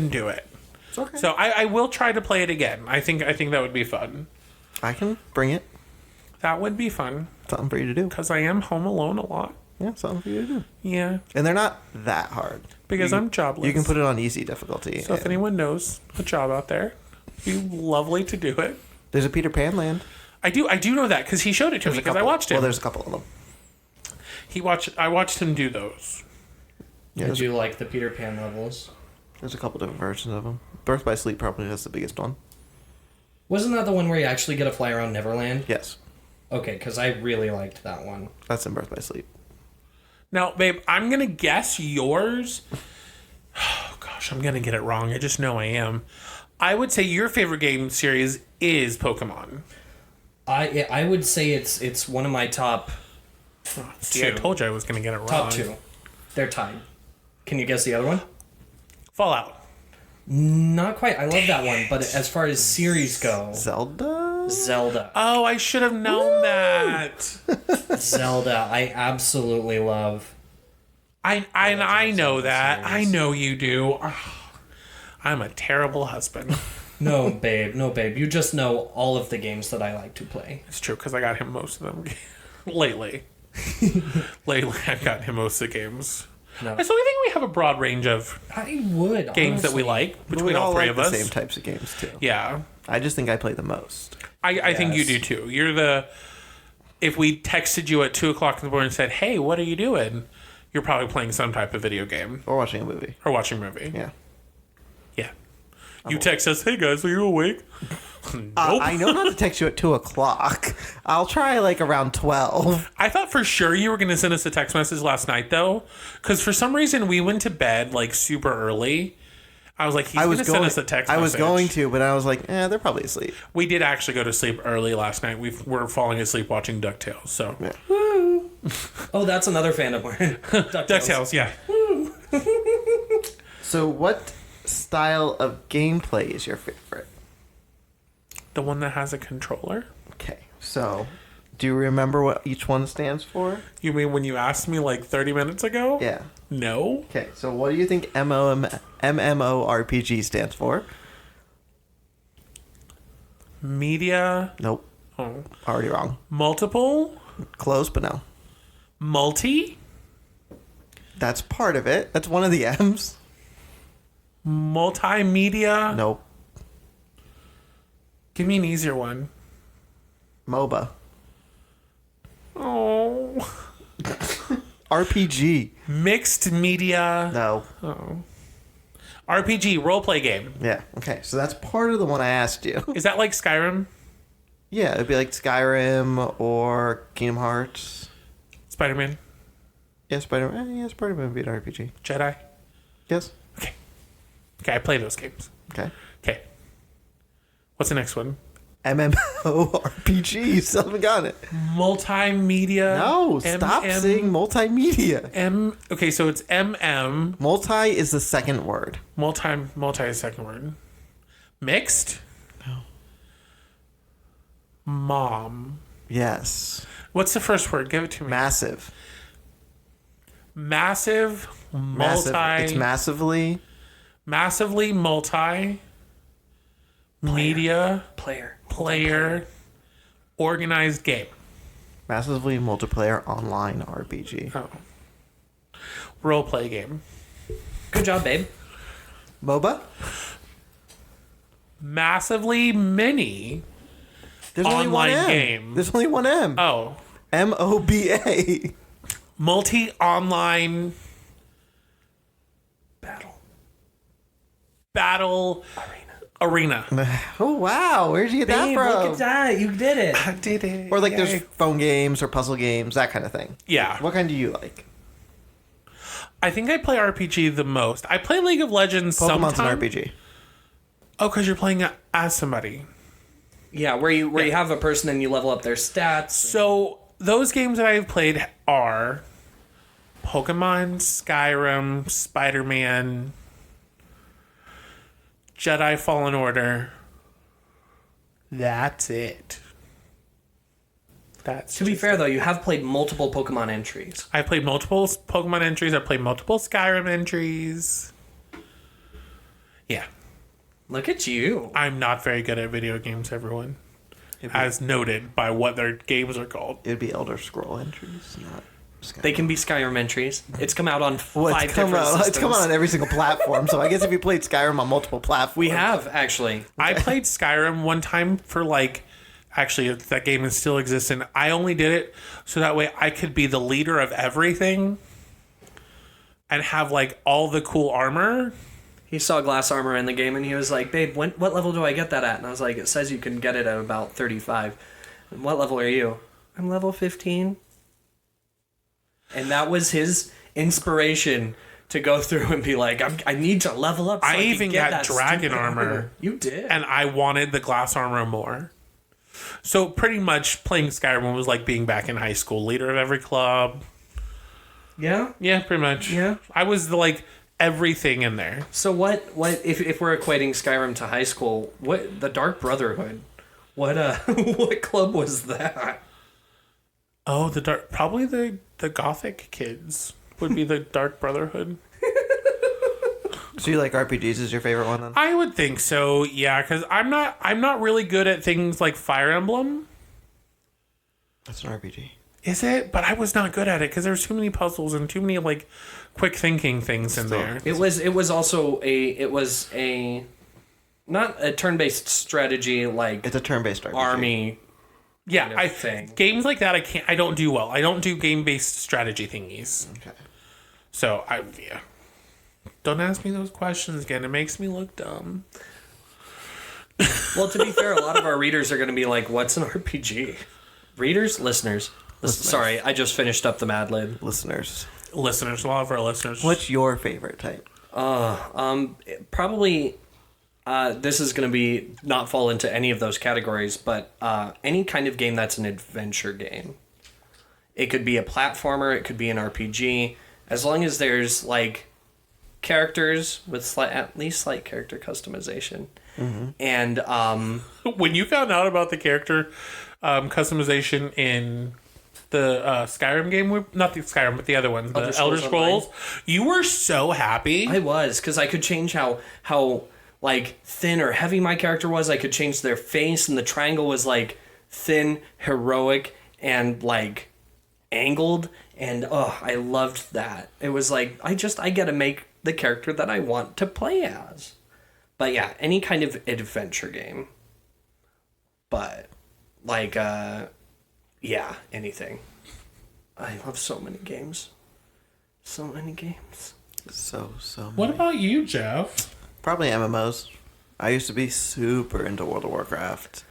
do it. It's okay. So I will try to play it again. I think that would be fun. I can bring it. That would be fun Something for you to do. because I am home alone a lot. Yeah, something for you to do. Yeah, And they're not that hard. because I'm jobless. You can put it on easy difficulty. So if and anyone knows a job out there, it'd be lovely to do it. there's a Peter Pan land. I do know that because he showed it to me because I watched him. Well, there's a couple of them. I watched him do those. Yeah, Did you like the Peter Pan levels? there's a couple different versions of them. Birth by Sleep probably has the biggest one. Wasn't that the one where you actually get to fly around Neverland? Yes, Okay, because I really liked that one. that's in Birth by Sleep. Now, babe, I'm gonna guess yours. Oh gosh, I'm gonna get it wrong. I just know I am. I would say your favorite game series is Pokemon. I would say it's one of my top See, I Two. told you I was gonna get it wrong. top 2. They're tied. Can you guess the other one? Fallout. Not quite. I love that one, but as far as series go, Zelda? Zelda. Oh, I should have known that. Zelda, I absolutely love. I know that. series. I know you do. Oh, I'm a terrible husband. No, babe. No, babe. You just know all of the games that I like to play. It's true, because I got him most of them lately. Lately, I've gotten him most of the games. No. So I think we have a broad range of I would, games that we honestly. like But between we all three like of the us. same types of games too. Yeah. I just think I play the most. I think you Yes. do too. You're the... If we texted you at 2 o'clock in the morning and said, hey, what are you doing? You're probably playing some type of video game Or watching a movie. or watching a movie. Yeah. Yeah. You text us, hey guys, are you awake? Nope. I know not to text you at 2 o'clock. I'll try like around 12. I thought for sure you were going to send us a text message last night, though, because for some reason we went to bed like super early. I was like, he's going to send us a text I message. was going to, but I was like, they're probably asleep. We did actually go to sleep early last night. We were falling asleep watching DuckTales. So Yeah. Oh, that's another fan of mine. DuckTales, yeah. So what style of gameplay is your favorite? The one that has a controller. Okay. So do you remember what each one stands for? You mean when you asked me like 30 minutes ago? Yeah. No. Okay. So what do you think MMORPG stands for? Media. Nope. Oh. Already wrong. Multiple. Close, but no. Multi. That's part of it. That's one of the M's. Multimedia. Nope. Give me an easier one. MOBA. Oh. RPG. Mixed media. No. RPG, roleplay game. Yeah. Okay. So that's part of the one I asked you. Is that like Skyrim? Yeah, it'd be like Skyrim or Kingdom Hearts. Spider-Man? Yeah, Spider-Man. Yeah, Spider-Man would be an RPG. Jedi? Yes. Okay. Okay, I play those games. Okay. Okay. What's the next one? MMORPG. You still haven't got it. Multimedia. No, stop saying multimedia. Okay, so it's MM. Multi is the second word. Multi is second word. Mixed? No. Mom. Yes. What's the first word? Give it to me. Massive. Massive. Massive. Multi. It's massively. Massively multi. Media. Player. Organized game. Massively multiplayer online RPG. Oh. Roleplay game. Good job, babe. MOBA? Massively mini. There's only one Online M. game. There's only one M. Oh. MOBA. Multi-online battle arena. Oh, wow. Where'd you get that Babe, from? look at that. You did it. I did it. Or like Yay. there's phone games or puzzle games, that kind of thing. Yeah. What kind do you like? I think I play RPG the most. I play League of Legends Pokemon's sometimes. an RPG. Oh, because you're playing as somebody. Yeah, where you have a person and you level up their stats. So those games that I've played are Pokemon, Skyrim, Spider-Man, Jedi Fallen Order. That's it. That's To be just fair, it. though, you have played multiple Pokemon entries. I played multiple Pokemon entries. I played multiple Skyrim entries. Yeah. Look at you. I'm not very good at video games, everyone. As noted by what their games are called. It'd be Elder Scroll entries, not Skyrim. They can be Skyrim entries. It's come out on Well, five different systems. it's come out on every single platform, so I guess if you played Skyrim on multiple platforms. We have, actually. I played Skyrim one time for actually that game is still existent. I only did it so that way I could be the leader of everything and have all the cool armor. He saw glass armor in the game and he was like, babe, what level do I get that at? And I was like, it says you can get it at about 35. And what level are you? I'm level 15. And that was his inspiration to go through and be like, I need to level up. So I can even get got that dragon stupid armor. You did. And I wanted the glass armor more. So pretty much playing Skyrim was like being back in high school. Leader of every club. Yeah? Yeah, pretty much. Yeah. I was everything in there. So what if we're equating Skyrim to high school, what the Dark Brotherhood? What what club was that? Oh, probably the Gothic kids would be the Dark Brotherhood. So you like RPGs as your favorite one then? I would think so, yeah, because I'm not really good at things like Fire Emblem. That's an RPG. Is it? But I was not good at it because there's too many puzzles and too many like quick thinking things in there. It was also a not a turn-based strategy like It's a turn-based RPG. army. Yeah, kind of thing. games like that I don't do well. I don't do game based strategy thingies. Okay. So yeah. Don't ask me those questions again. It makes me look dumb. Well, to be fair, a lot of our readers are going to be like, "What's an RPG?" Readers, listeners. Sorry, I just finished up the Mad Lib. Listeners. Listeners, a lot of our listeners. What's your favorite type? Probably. This is going to be not fall into any of those categories, but any kind of game that's an adventure game. It could be a platformer, it could be an RPG, as long as there's like characters with at least slight character customization. Mm-hmm. And when you found out about the character customization in the Skyrim game, not the Skyrim, but the other one, the Elder Scrolls, you were so happy. I was, because I could change how like thin or heavy my character was. I could change their face, and the triangle was like thin, heroic, and like angled, and I loved that. It was like I get to make the character that I want to play as. But yeah, any kind of adventure game. But like yeah, anything. I love so many games. So many games. So many. What about you, Jeff? Probably MMOs. I used to be super into World of Warcraft.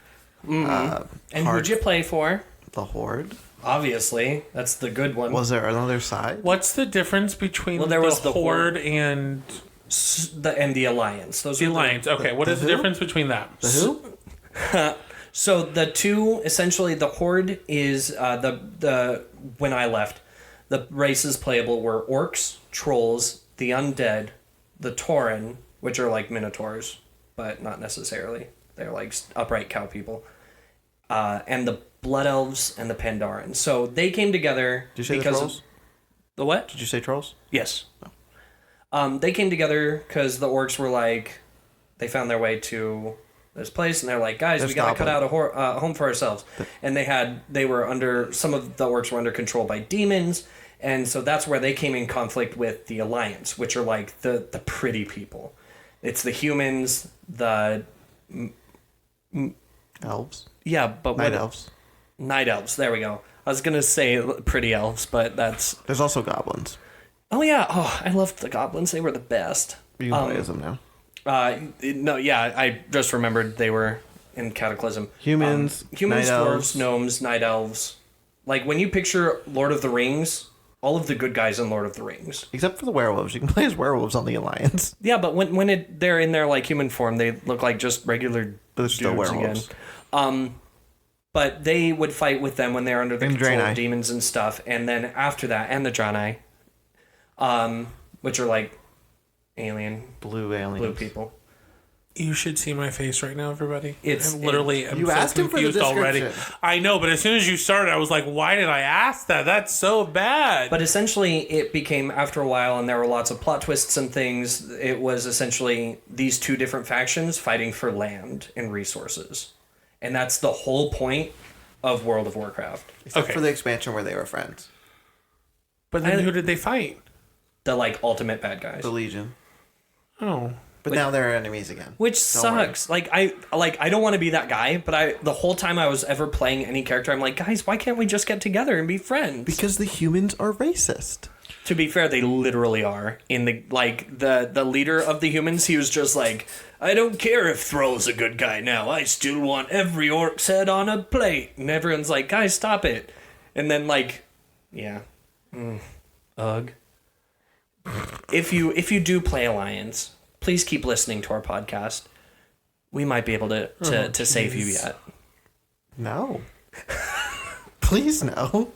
And who'd you play for? The Horde. Obviously, that's the good one. Was there another side? What's the difference between Well, there was the Horde and the Alliance. Those the are Alliance? Okay, what is the who? difference between that? The who? So the two, essentially, the Horde is the when I left, the races playable were orcs, trolls, the undead, the Tauren, which are like minotaurs, but not necessarily. They're like upright cow people, and the Blood Elves and the Pandaren. So they came together Did you say because the trolls? of the what? Did you say trolls? Yes. They came together because the orcs were like, they found their way to this place, and they're like, guys, They're we gotta cut stopping. out a home for ourselves. And they were under, some of the orcs were under control by demons, and so that's where they came in conflict with the Alliance, which are like the pretty people. It's the humans, the Elves. yeah, but Night elves. Night elves. There we go. I was gonna say pretty elves, but that's There's also goblins. oh yeah. Oh, I loved the goblins. They were the best. You can play as them now. No, yeah, I just remembered they were in Cataclysm. Humans, Humans, night dwarves, elves. gnomes, night elves. Like when you picture Lord of the Rings, all of the good guys in Lord of the Rings. Except for the werewolves. You can play as werewolves on the Alliance. Yeah, but when they're in their like human form, they look like just regular But they're still dudes werewolves. again. But they would fight with them when they're under the And control Draenei. of demons and stuff. And then after that, and the Draenei, which are like alien Blue aliens. blue people. You should see my face right now, everybody. It's- I'm literally I'm You so asked him for the confused already. description. I know, but as soon as you started, I was like, why did I ask that? That's so bad. But essentially, it became, after a while, and there were lots of plot twists and things, it was essentially these two different factions fighting for land and resources. And that's the whole point of World of Warcraft. Except Okay. for the expansion where they were friends. But then who did they fight? The, like, ultimate bad guys. The Legion. Oh. But now they're enemies again. Which Don't worry. sucks. Like I don't want to be that guy, but the whole time I was ever playing any character, I'm like, guys, why can't we just get together and be friends? Because the humans are racist. To be fair, they literally are. In the like the leader of the humans, he was just like, I don't care if Thrall's a good guy now. I still want every orc's head on a plate. And everyone's like, guys, stop it. And then like, yeah, ugh. If you do play Alliance, please keep listening to our podcast. We might be able to save you yet. No. Please no.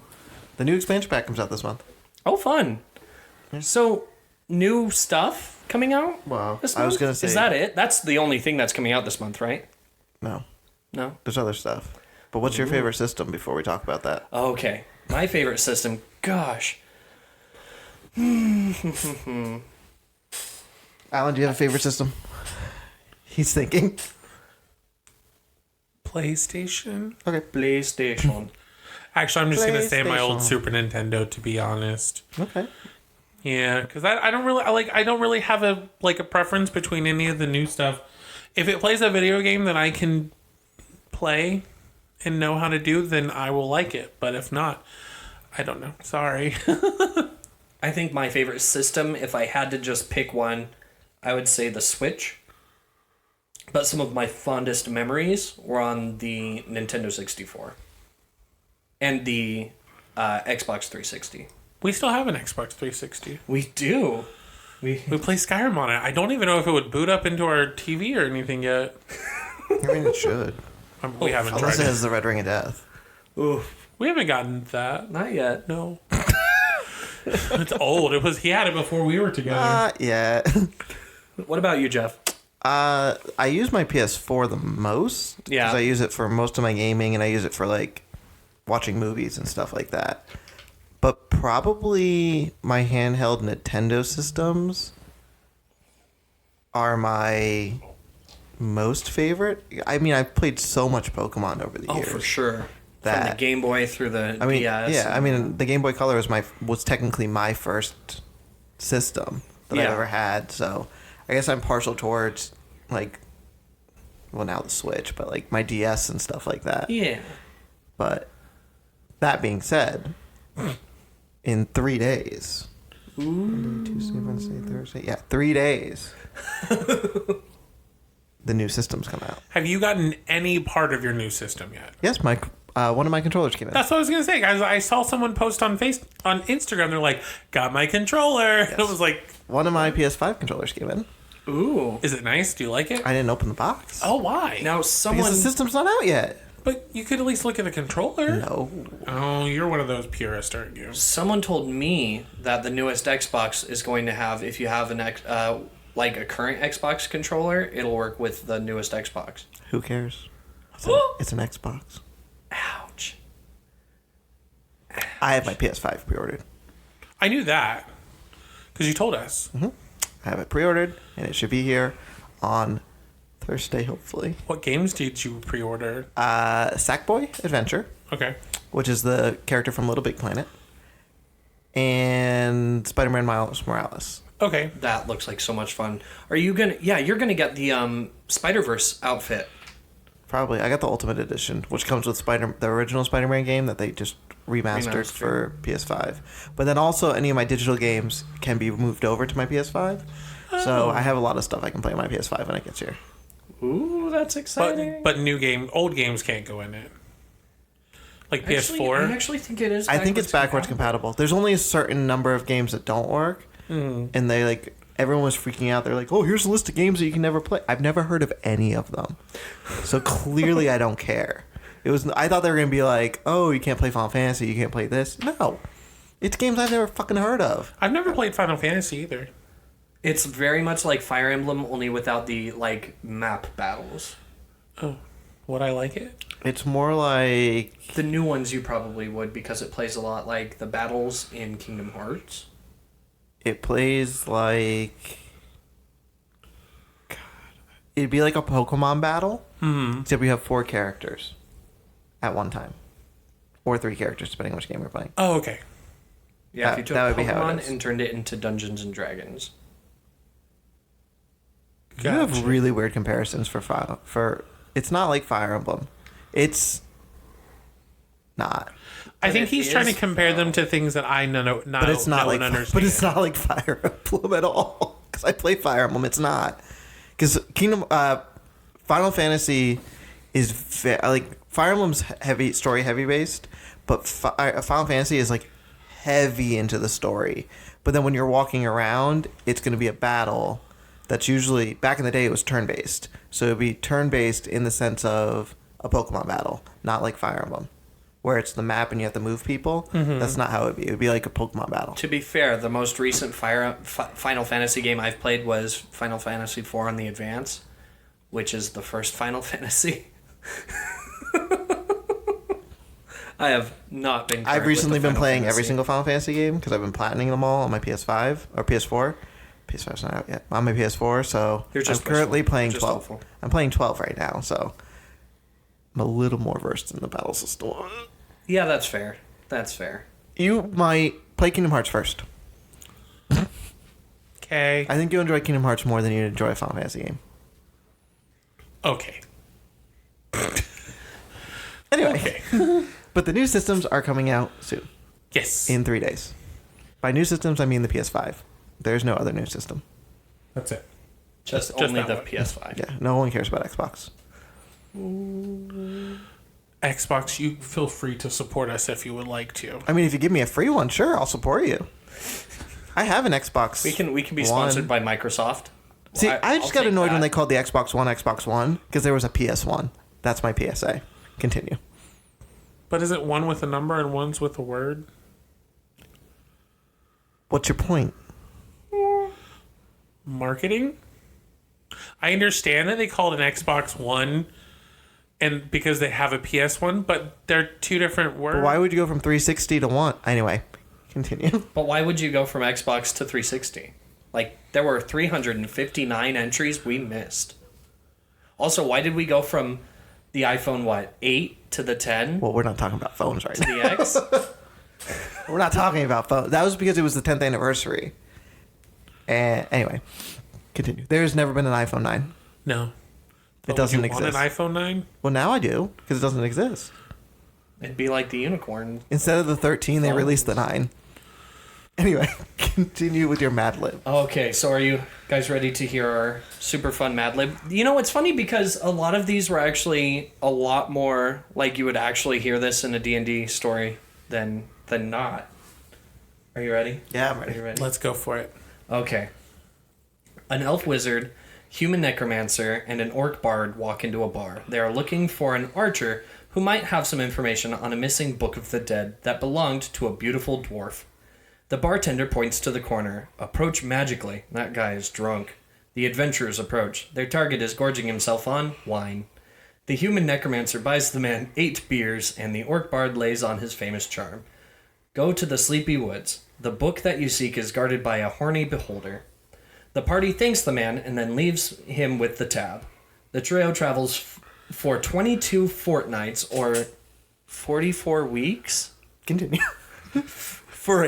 The new expansion pack comes out this month. Oh, fun. So, new stuff coming out? Wow. This I was month? going to say. Is that it? That's the only thing that's coming out this month, right? No. No? There's other stuff. But what's your favorite system before we talk about that? Okay. My favorite system. Gosh. Alan, do you have a favorite system? He's thinking. PlayStation. Okay. PlayStation. Actually, I'm just gonna say my old PlayStation. Super Nintendo, to be honest. Okay. Yeah, because I don't really I don't really have a preference between any of the new stuff. If it plays a video game that I can play and know how to do, then I will like it. But if not, I don't know. Sorry. I think my favorite system, if I had to just pick one, I would say the Switch. But some of my fondest memories were on the Nintendo 64 and the Xbox 360. We still have an Xbox 360. We do. We play Skyrim on it. I don't even know if it would boot up into our TV or anything yet. I mean, it should. We haven't Unless tried it it. has the Red Ring of Death. Oof. We haven't gotten that. Not yet. No. It's old. He had it before we were together. Yeah. What about you, Jeff? I use my PS4 the most. Yeah. Because I use it for most of my gaming, and I use it for like watching movies and stuff like that. But probably my handheld Nintendo systems are my most favorite. I mean, I've played so much Pokemon over the years. For sure. From the That- Game Boy through the I mean, DS. yeah. I mean, the Game Boy Color was technically my first system that I've Yeah. ever had. So I guess I'm partial towards like, well, now the Switch, but like my DS and stuff like that. Yeah. But that being said, in 3 days, Monday, Tuesday, Wednesday, Thursday, 3 days, the new systems come out. Have you gotten any part of your new system yet? Yes, my one of my controllers came in. That's what I was gonna say, guys. I saw someone post on Instagram. They're like, "Got my controller." It was like, One of my PS5 controllers came in. Ooh. "Is it nice? Do you like it?" I didn't open the box. Oh, why? Now because someone the system's not out yet. But you could at least look at the controller. No. Oh, you're one of those purists, aren't you? someone told me that the newest Xbox is going to have, if you have like a current Xbox controller, it'll work with the newest Xbox. Who cares? It's an Xbox. Ouch. I have my PS5 pre-ordered. I knew that because you told us. I have it pre-ordered, and it should be here on Thursday, hopefully. What games did you pre-order? Sackboy Adventure, Okay. which is the character from Little Big Planet, and Spider-Man Miles Morales. Okay. That looks like so much fun. Are you gonna? Yeah, you're gonna get the Spider-Verse outfit. Probably. I got the Ultimate Edition, which comes with the original Spider-Man game that they just remastered for PS5. But then also any of my digital games can be moved over to my PS5. So I have a lot of stuff I can play on my PS5 when it gets here. Ooh, that's exciting. But old games can't go in it. Like PS4. I actually think it is. I think it's backwards compatible. There's only a certain number of games that don't work. And they like everyone was freaking out. They're like, "Oh, here's a list of games that you can never play." I've never heard of any of them. So clearly I don't care. I thought they were going to be like, "Oh, you can't play Final Fantasy, you can't play this." No. It's games I've never fucking heard of. I've never played Final Fantasy either. It's very much like Fire Emblem, only without the like map battles. Oh, would I like it? It's more like The new ones you probably would because it plays a lot like the battles in Kingdom Hearts. it plays like God. It'd be like a Pokemon battle, except we have 4 characters at one time, or 3 characters depending on which game we're playing. Oh, okay. Yeah, That- if you took that would be how it Pokemon is. and turned it into Dungeons and Dragons. You have Gotcha. really weird comparisons for it's not like Fire Emblem. It's not. I think it he's trying to is- compare them to things that I know, But it's not like understand. but it's not like Fire Emblem at all. Because I play Fire Emblem, it's not. Because Final Fantasy is like Fire Emblem's heavy based, but Final Fantasy is like heavy into the story. But then when you're walking around, it's going to be a battle. That's usually back in the day it was turn based, so it'd be turn based in the sense of a Pokemon battle, not like Fire Emblem, where it's the map and you have to move people. That's not how it'd be. It'd be like a Pokemon battle. To be fair, the most recent Final Fantasy game I've played was Final Fantasy IV on the Advance, which is the first Final Fantasy. I have not been. I've current recently with the been Final playing every Fantasy. single Final Fantasy game because I've been platining them all on my PS5 or PS4. PS5's not out yet. I'm on my PS4, so You're just I'm currently wishful. playing Just 12. hopeful. I'm playing 12 right now, so I'm a little more versed in the battle system. Yeah, that's fair. That's fair. You might play Kingdom Hearts first. Okay. I think you enjoy Kingdom Hearts more than you enjoy a Final Fantasy game. Okay. Anyway, Okay. but the new systems are coming out soon, Yes. in 3 days. By new systems, I mean the PS5. There's no other new system. That's it. Just Just only that the one. PS5. Yeah, no one cares about Xbox. Xbox, you feel free to support us if you would like to. I mean, if you give me a free one, sure, I'll support you. I have an Xbox. We can be One. sponsored by Microsoft. See, Well, I just I'll got take annoyed when that. they called the Xbox One because there was a PS1. That's my PSA. Continue. But is it one with a number and one's with a word? What's your point? Marketing? I understand that they called an Xbox One and because they have a PS1, but they're two different words. Why would you go from 360 to one? Anyway, continue. But why would you go from Xbox to 360? Like, there were 359 entries we missed. Also, why did we go from the iPhone, 8 to the 10 Well, we're not talking about phones right to now. the X? We're not talking about phones. That was because it was the 10th anniversary. And anyway, continue. There's never been an iPhone 9. No. It doesn't Would you exist. want an iPhone 9? Well, now I do because it doesn't exist. It'd be like the unicorn. Instead of the 13, they Phones. released the 9. Anyway, continue with your Mad Lib. Okay, so are you guys ready to hear our super fun Mad Lib? You know, it's funny because a lot of these were actually a lot more like you would actually hear this in a D&D story than not. Are you ready? Yeah, I'm Are ready. you ready? Let's go for it. Okay. An elf wizard, human necromancer, and an orc bard walk into a bar. They are looking for an archer who might have some information on a missing Book of the Dead that belonged to a beautiful dwarf. The bartender points to the corner. Approach magically. That guy is drunk. The adventurers approach. Their target is gorging himself on wine. The human necromancer buys the man 8 beers, and the orc bard lays on his famous charm. Go to the sleepy woods. The book that you seek is guarded by a horny beholder. The party thanks the man and then leaves him with the tab. The trio travels for 22 fortnights, or 44 weeks? Continue. For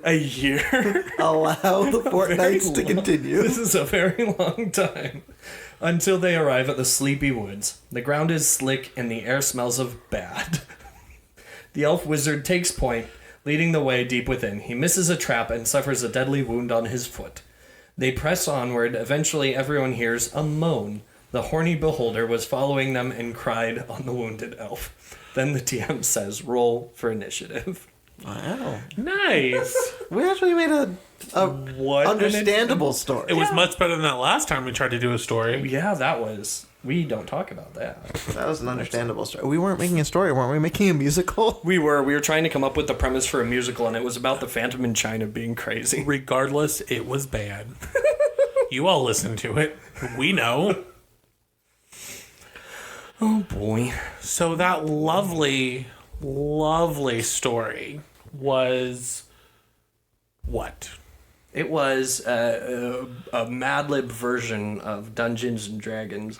a year. Allow the fortnights to continue. This is a very long time. Until they arrive at the sleepy woods. The ground is slick and the air smells of bad. The elf wizard takes point, leading the way deep within. He misses a trap and suffers a deadly wound on his foot. They press onward. Eventually, everyone hears a moan. The horny beholder was following them and cried on the wounded elf. Then the DM says, roll for initiative. Wow. Nice. We actually made a What? understandable story. It was much better than that last time we tried to do a story. Yeah, that was. We don't talk about that. That was an understandable story. We weren't making a story, weren't we? Making a musical? We were trying to come up with the premise for a musical, and it was about the Phantom in China being crazy. Regardless, it was bad. You all listened to it. We know. Oh boy. So that lovely, lovely story was what? It was a Mad Lib version of Dungeons and Dragons,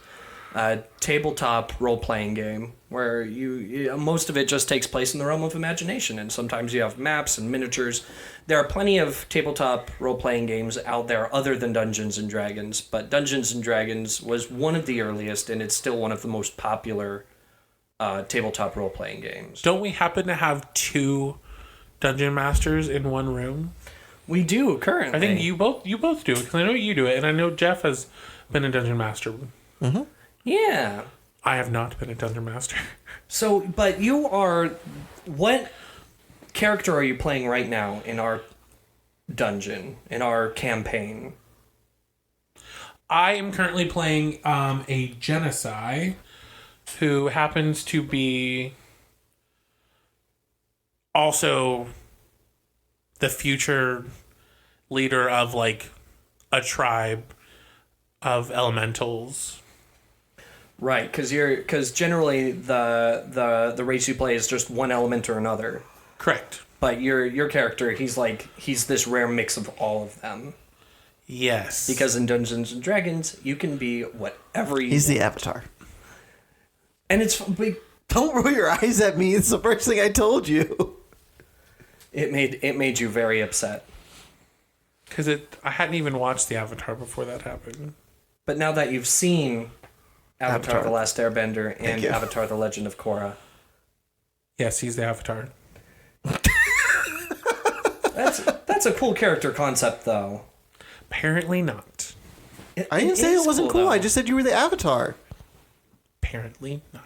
a tabletop role-playing game where most of it just takes place in the realm of imagination, and sometimes you have maps and miniatures. There are plenty of tabletop role-playing games out there other than Dungeons and Dragons, but Dungeons and Dragons was one of the earliest, and it's still one of the most popular tabletop role-playing games. Don't we happen to have 2 dungeon masters in one room? We do currently. I think you both do it because I know you do it, and I know Jeff has been a dungeon master. Yeah. I have not been a dungeon master. So, but you are. What character are you playing right now in our dungeon, in our campaign? I am currently playing a genocide who happens to be also the future leader of like a tribe of elementals. Right, because generally the race you play is just one element or another. Correct. But your character, he's this rare mix of all of them. Yes. Because in Dungeons and Dragons, you can be whatever you He's want. the Avatar. And it's but Don't roll your eyes at me. It's the first thing I told you. it made you very upset. Because I hadn't even watched the Avatar before that happened. But now that you've seen Avatar: The Last Airbender and you. Avatar: The Legend of Korra, Yes, he's the Avatar. that's a cool character concept, though. Apparently not. I didn't say it is wasn't cool. though. I just said you were the Avatar. Apparently not.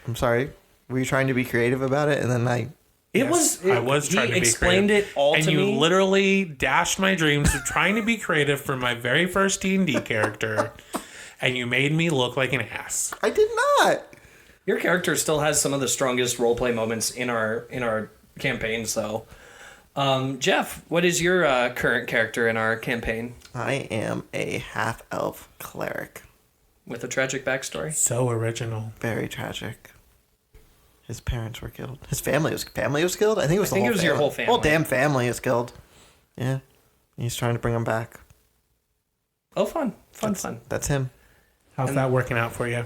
I'm sorry. Were you trying to be creative about it? And then I It Yes, was. I was trying to He be explained creative. it all and to you me. literally dashed my dreams of trying to be creative for my very first D&D character, and you made me look like an ass. did not. Your character still has some of the strongest roleplay moments in our campaigns, though. Jeff, what is your current character in our campaign I am a half-elf cleric. with a tragic backstory? So original. Very tragic. His parents were killed. His family was killed. I think it was. I think it was your whole Whole family. damn family is killed. Yeah, he's trying to bring them back. Oh, fun. That's him. How's that working out for you?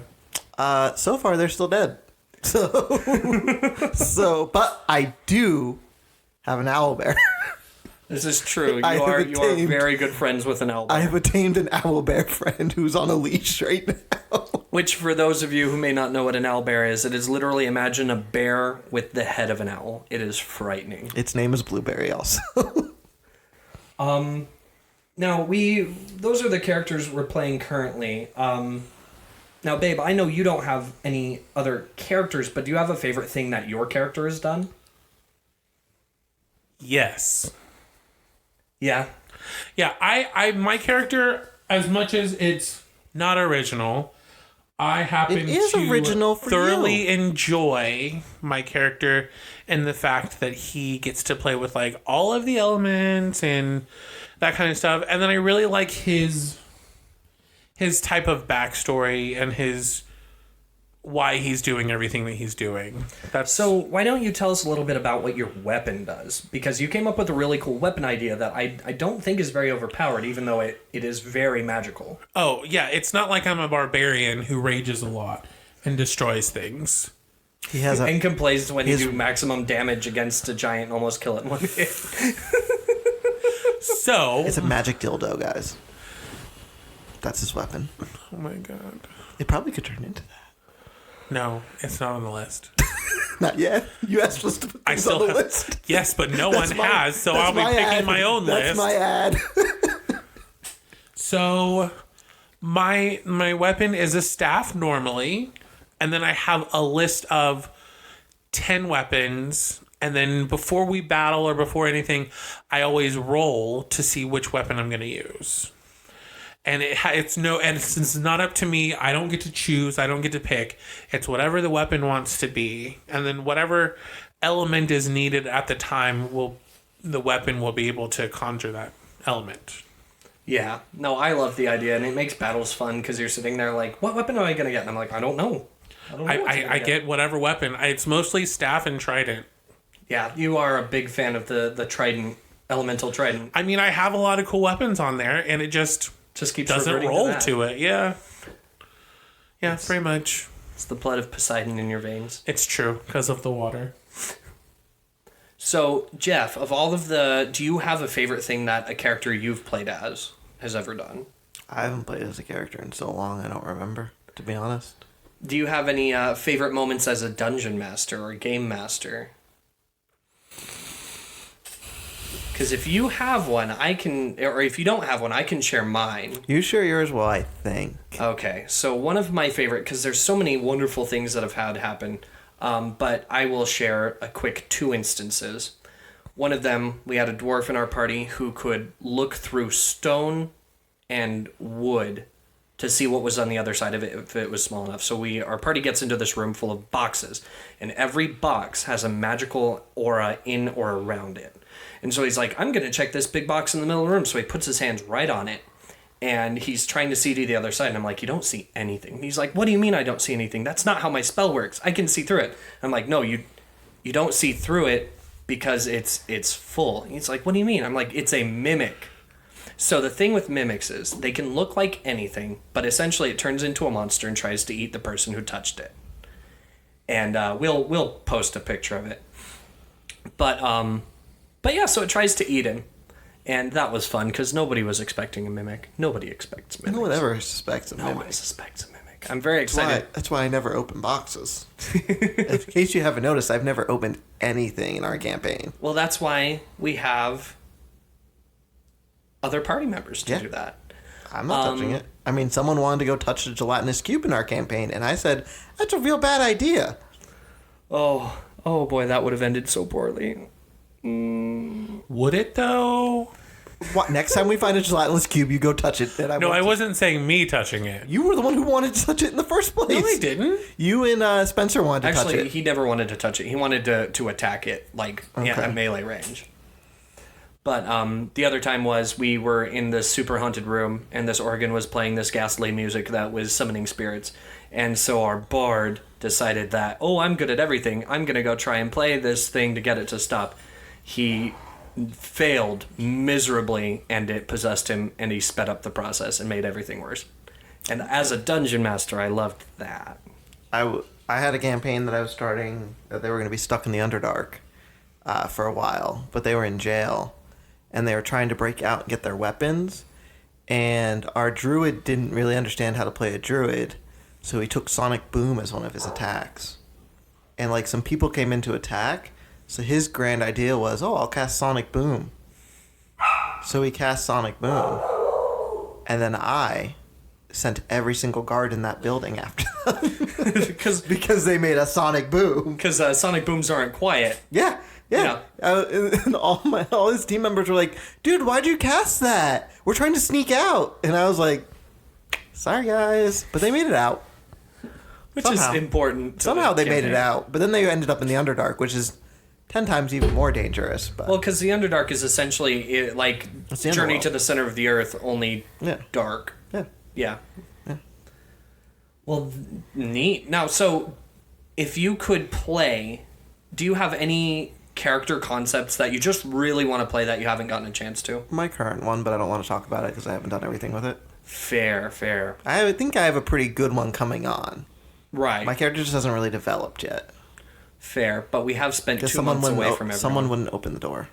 So far they're still dead. So, but I do have an owlbear. This is true. I You have are attained- very good friends with an elbow. I have attained an owlbear friend who's on a leash right now. Which, for those of you who may not know what an owlbear is, it is literally imagine a bear with the head of an owl. It is frightening. Its name is Blueberry also. Now, those are the characters we're playing currently. Now, babe, I know you don't have any other characters, but do you have a favorite thing that your character has done? Yes. Yeah. Yeah, I my character, as much as it's not original, I happen It is to original for thoroughly you. enjoy my character and the fact that he gets to play with like all of the elements and that kind of stuff. And then I really like his type of backstory and his why he's doing everything that he's doing. That's So why don't you tell us a little bit about what your weapon does? Because you came up with a really cool weapon idea that I don't think is very overpowered, even though it is very magical. Oh, yeah, it's not like I'm a barbarian who rages a lot and destroys things. He has a And complains when you his- do maximum damage against a giant and almost kill it in one hit. So, it's a magic dildo, guys. That's his weapon. oh my god. It probably could turn into that. No, it's not on the list. Not yet. You asked us to put I things still on the have, list. yes, but no one That's my- has, so that's I'll be my picking ad. my own That's list. my ad. So, my weapon is a staff normally, and then I have a list of 10 weapons, and then before we battle or before anything, I always roll to see which weapon I'm going to use. And it's not up to me. I don't get to choose. I don't get to pick. It's whatever the weapon wants to be, and then whatever element is needed at the time the weapon will be able to conjure that element. Yeah. No, I love the idea, and it makes battles fun because you're sitting there like, what weapon am I going to get? And I'm like, I don't know. I don't know. what I'm I gonna get whatever weapon. It's mostly staff and trident. Yeah, you are a big fan of the trident, elemental trident. I mean, I have a lot of cool weapons on there, and it just Just keeps doesn't reverting roll that. to it. Yeah. Yeah, pretty much. It's the blood of Poseidon in your veins. It's true because of the water. So, Jeff, of all of do you have a favorite thing that a character you've played as has ever done? I haven't played as a character in so long, I don't remember, to be honest. Do you have any favorite moments as a dungeon master or game master? Because if you have one, or if you don't have one, I can share mine. You share yours? Well, I think. Okay, so one of my favorite, because there's so many wonderful things that have had happen, but I will share a quick 2 instances. One of them, we had a dwarf in our party who could look through stone and wood to see what was on the other side of it if it was small enough. So our party gets into this room full of boxes, and every box has a magical aura in or around it. And so he's like, I'm going to check this big box in the middle of the room. So he puts his hands right on it, and he's trying to see to the other side. And I'm like, you don't see anything. He's like, what do you mean I don't see anything? That's not how my spell works. I can see through it. I'm like, no, you don't see through it because it's full. He's like, what do you mean? I'm like, it's a mimic. So the thing with mimics is they can look like anything, but essentially it turns into a monster and tries to eat the person who touched it. And we'll post a picture of it. But yeah, so it tries to eat him, and that was fun because nobody was expecting a mimic. Nobody expects mimics. No one ever suspects a No mimic. one suspects a mimic. I'm very excited. That's why I never open boxes. In case you haven't noticed, I've never opened anything in our campaign. Well, that's why we have other party members to Yeah. do that. I'm not touching it. I mean, someone wanted to go touch a gelatinous cube in our campaign, and I said, that's a real bad idea. Oh boy, that would have ended so poorly. Would it though? What, next time we find a gelatinous cube, you go touch it. And No, I wasn't saying me touching it. You were the one who wanted to touch it in the first place. No, I didn't. You and Spencer wanted to touch Actually, it. he never wanted to touch it. He wanted to attack it, like at melee range. But the other time was we were in this super haunted room, and this organ was playing this ghastly music that was summoning spirits. And so our bard decided that, I'm good at everything. I'm going to go try and play this thing to get it to stop. He failed miserably, and it possessed him, and he sped up the process and made everything worse. And as a dungeon master, I loved that. I had a campaign that I was starting that they were going to be stuck in the Underdark for a while, but they were in jail, and they were trying to break out and get their weapons, and our druid didn't really understand how to play a druid, so he took Sonic Boom as one of his attacks. And like some people came in to attack, so his grand idea was, I'll cast Sonic Boom. So he cast Sonic Boom, and then I sent every single guard in that building after them. because they made a Sonic Boom. Because Sonic Booms aren't quiet. Yeah. And all his team members were like, dude, why'd you cast that? We're trying to sneak out. And I was like, sorry, guys. But they made it out. Which Somehow. is important. Somehow they made it out. But then they ended up in the Underdark, which is 10 times even more dangerous. But Well, because the Underdark is essentially like It's the Journey underworld. to the Center of the Earth, only Yeah. dark. yeah. Yeah. Well, neat. Now, so if you could play, do you have any character concepts that you just really want to play that you haven't gotten a chance to? My current one, but I don't want to talk about it because I haven't done everything with it. Fair. I think I have a pretty good one coming on. Right. My character just hasn't really developed yet. Fair, but we have spent Because 2 months away from everyone. someone wouldn't open the door.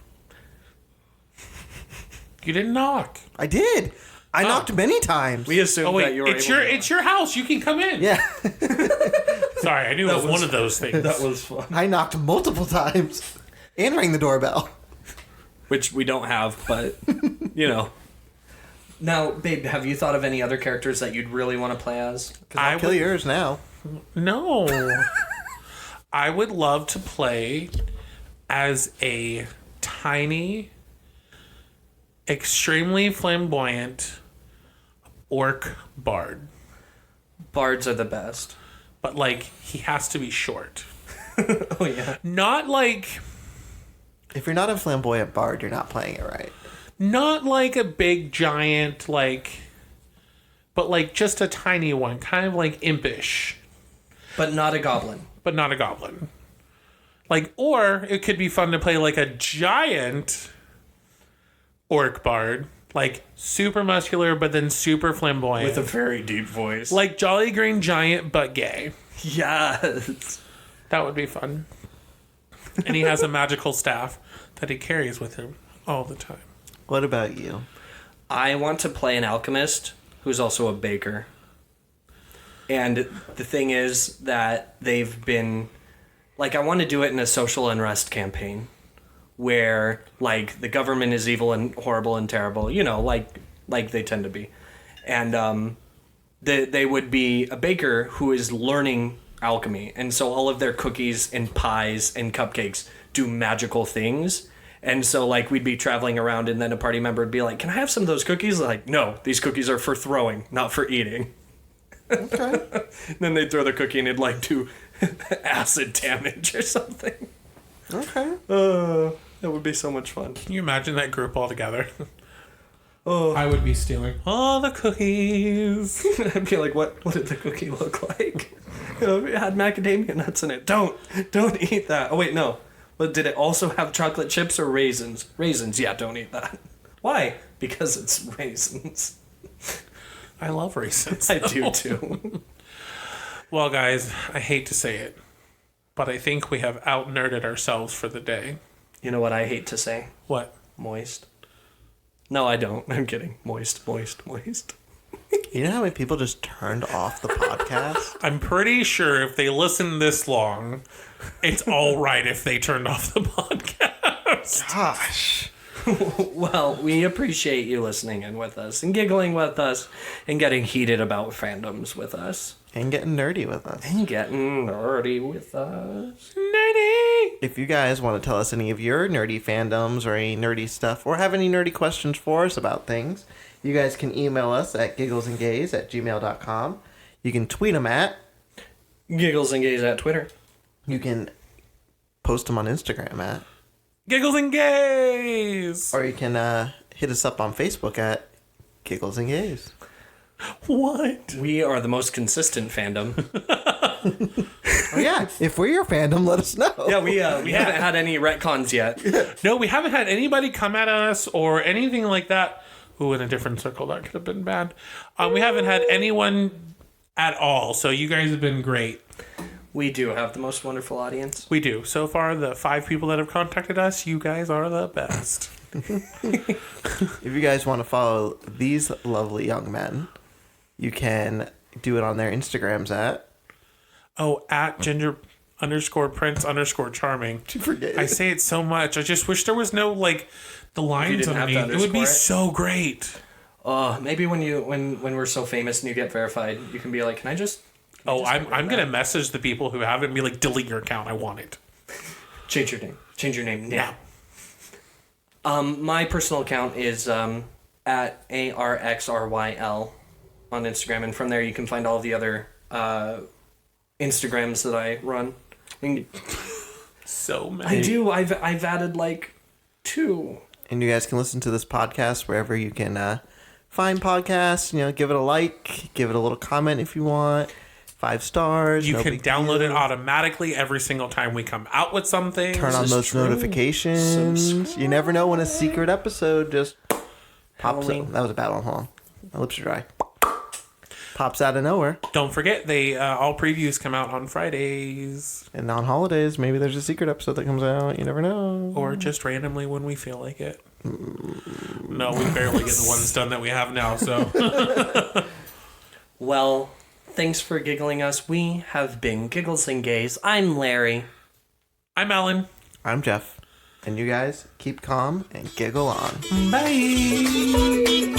You didn't knock. I did. I knocked many times. We assumed Oh that wait, you were it's able your to. it's your house. You can come in. Yeah. Sorry, I knew it was one of those things. That was fun. I knocked multiple times and rang the doorbell. Which we don't have, but, you know. Now, babe, have you thought of any other characters that you'd really want to play as? I'll kill yours now. No. I would love to play as a tiny, extremely flamboyant orc bard. Bards are the best. But, like, he has to be short. Oh, yeah. Not like... If you're not a flamboyant bard, you're not playing it right. Not like a big giant, like... But, like, just a tiny one. Kind of, like, impish. But not a goblin. But not a goblin. Like, or it could be fun to play, like, a giant orc bard. Like, super muscular, but then super flamboyant. With a very deep voice. Like Jolly Green Giant, but gay. Yes. That would be fun. And he has a magical staff that he carries with him all the time. What about you? I want to play an alchemist who's also a baker. And the thing is that they've been... Like, I want to do it in a social unrest campaign. Where, like, the government is evil and horrible and terrible. You know, like they tend to be. And they would be a baker who is learning alchemy. And so all of their cookies and pies and cupcakes do magical things. And so, like, we'd be traveling around and then a party member would be like, can I have some of those cookies? Like, no, these cookies are for throwing, not for eating. Okay. Then they'd throw the cookie and it'd, like, do acid damage or something. Okay. That would be so much fun. Can you imagine that group all together? Oh, I would be stealing all the cookies. I'd be like, what did the cookie look like? It had macadamia nuts in it. Don't eat that. Oh, wait, no. But did it also have chocolate chips or raisins? Raisins, yeah, don't eat that. Why? Because it's raisins. I love raisins. I do too. Well, guys, I hate to say it, but I think we have out-nerded ourselves for the day. You know what I hate to say? What? Moist. No, I don't. I'm kidding. Moist, moist, moist. You know how many people just turned off the podcast? I'm pretty sure if they listen this long, it's all right if they turned off the podcast. Gosh. Well, we appreciate you listening in with us and giggling with us and getting heated about fandoms with us. And getting nerdy with us. And getting nerdy with us. Nerdy! If you guys want to tell us any of your nerdy fandoms or any nerdy stuff or have any nerdy questions for us about things, you guys can email us at gigglesandgaze@gmail.com. You can tweet them at. Giggles and Gaze at Twitter. You can post them on Instagram at. Giggles and gays! Or you can hit us up on Facebook at Giggles and Gaze. What? We are the most consistent fandom. Oh yeah, if we're your fandom, let us know. Yeah, we haven't had any retcons yet. No, we haven't had anybody come at us or anything like that. Ooh, in a different circle, that could have been bad. We haven't had anyone at all, so you guys have been great. We do have the most wonderful audience. We do. So far, the 5 people that have contacted us, you guys are the best. If you guys want to follow these lovely young men, you can do it on their Instagrams at. Oh, at ginger_prince_charming. You forget. I say it so much. I just wish there was no, like, the lines didn't have underneath. to It would be underscore it? so great. Maybe when we're so famous and you get verified, you can be like, can I just... Oh, I'm going to message the people who have it and be like, delete your account. I want it. Change your name. Change your name now. Now. My personal account is at ARXRYL on Instagram, and from there you can find all of the other Instagrams that I run. So many. I do. I've added like 2. And you guys can listen to this podcast wherever you can find podcasts. You know, give it a like, give it a little comment if you want. 5 stars. You no can big download deal. it automatically every single time we come out with something. Turn on is those true. notifications. Subscribe. You never know when a secret episode just pops Halloween. up. That was a bad one. Hold on. My lips are dry. Pops out of nowhere. Don't forget, they all previews come out on Fridays. And on holidays, maybe there's a secret episode that comes out. You never know. Or just randomly when we feel like it. No, we barely get the ones done that we have now, so. Well, thanks for giggling us. We have been Giggles and Gaze. I'm Larry. I'm Alan. I'm Jeff. And you guys keep calm and giggle on. Bye.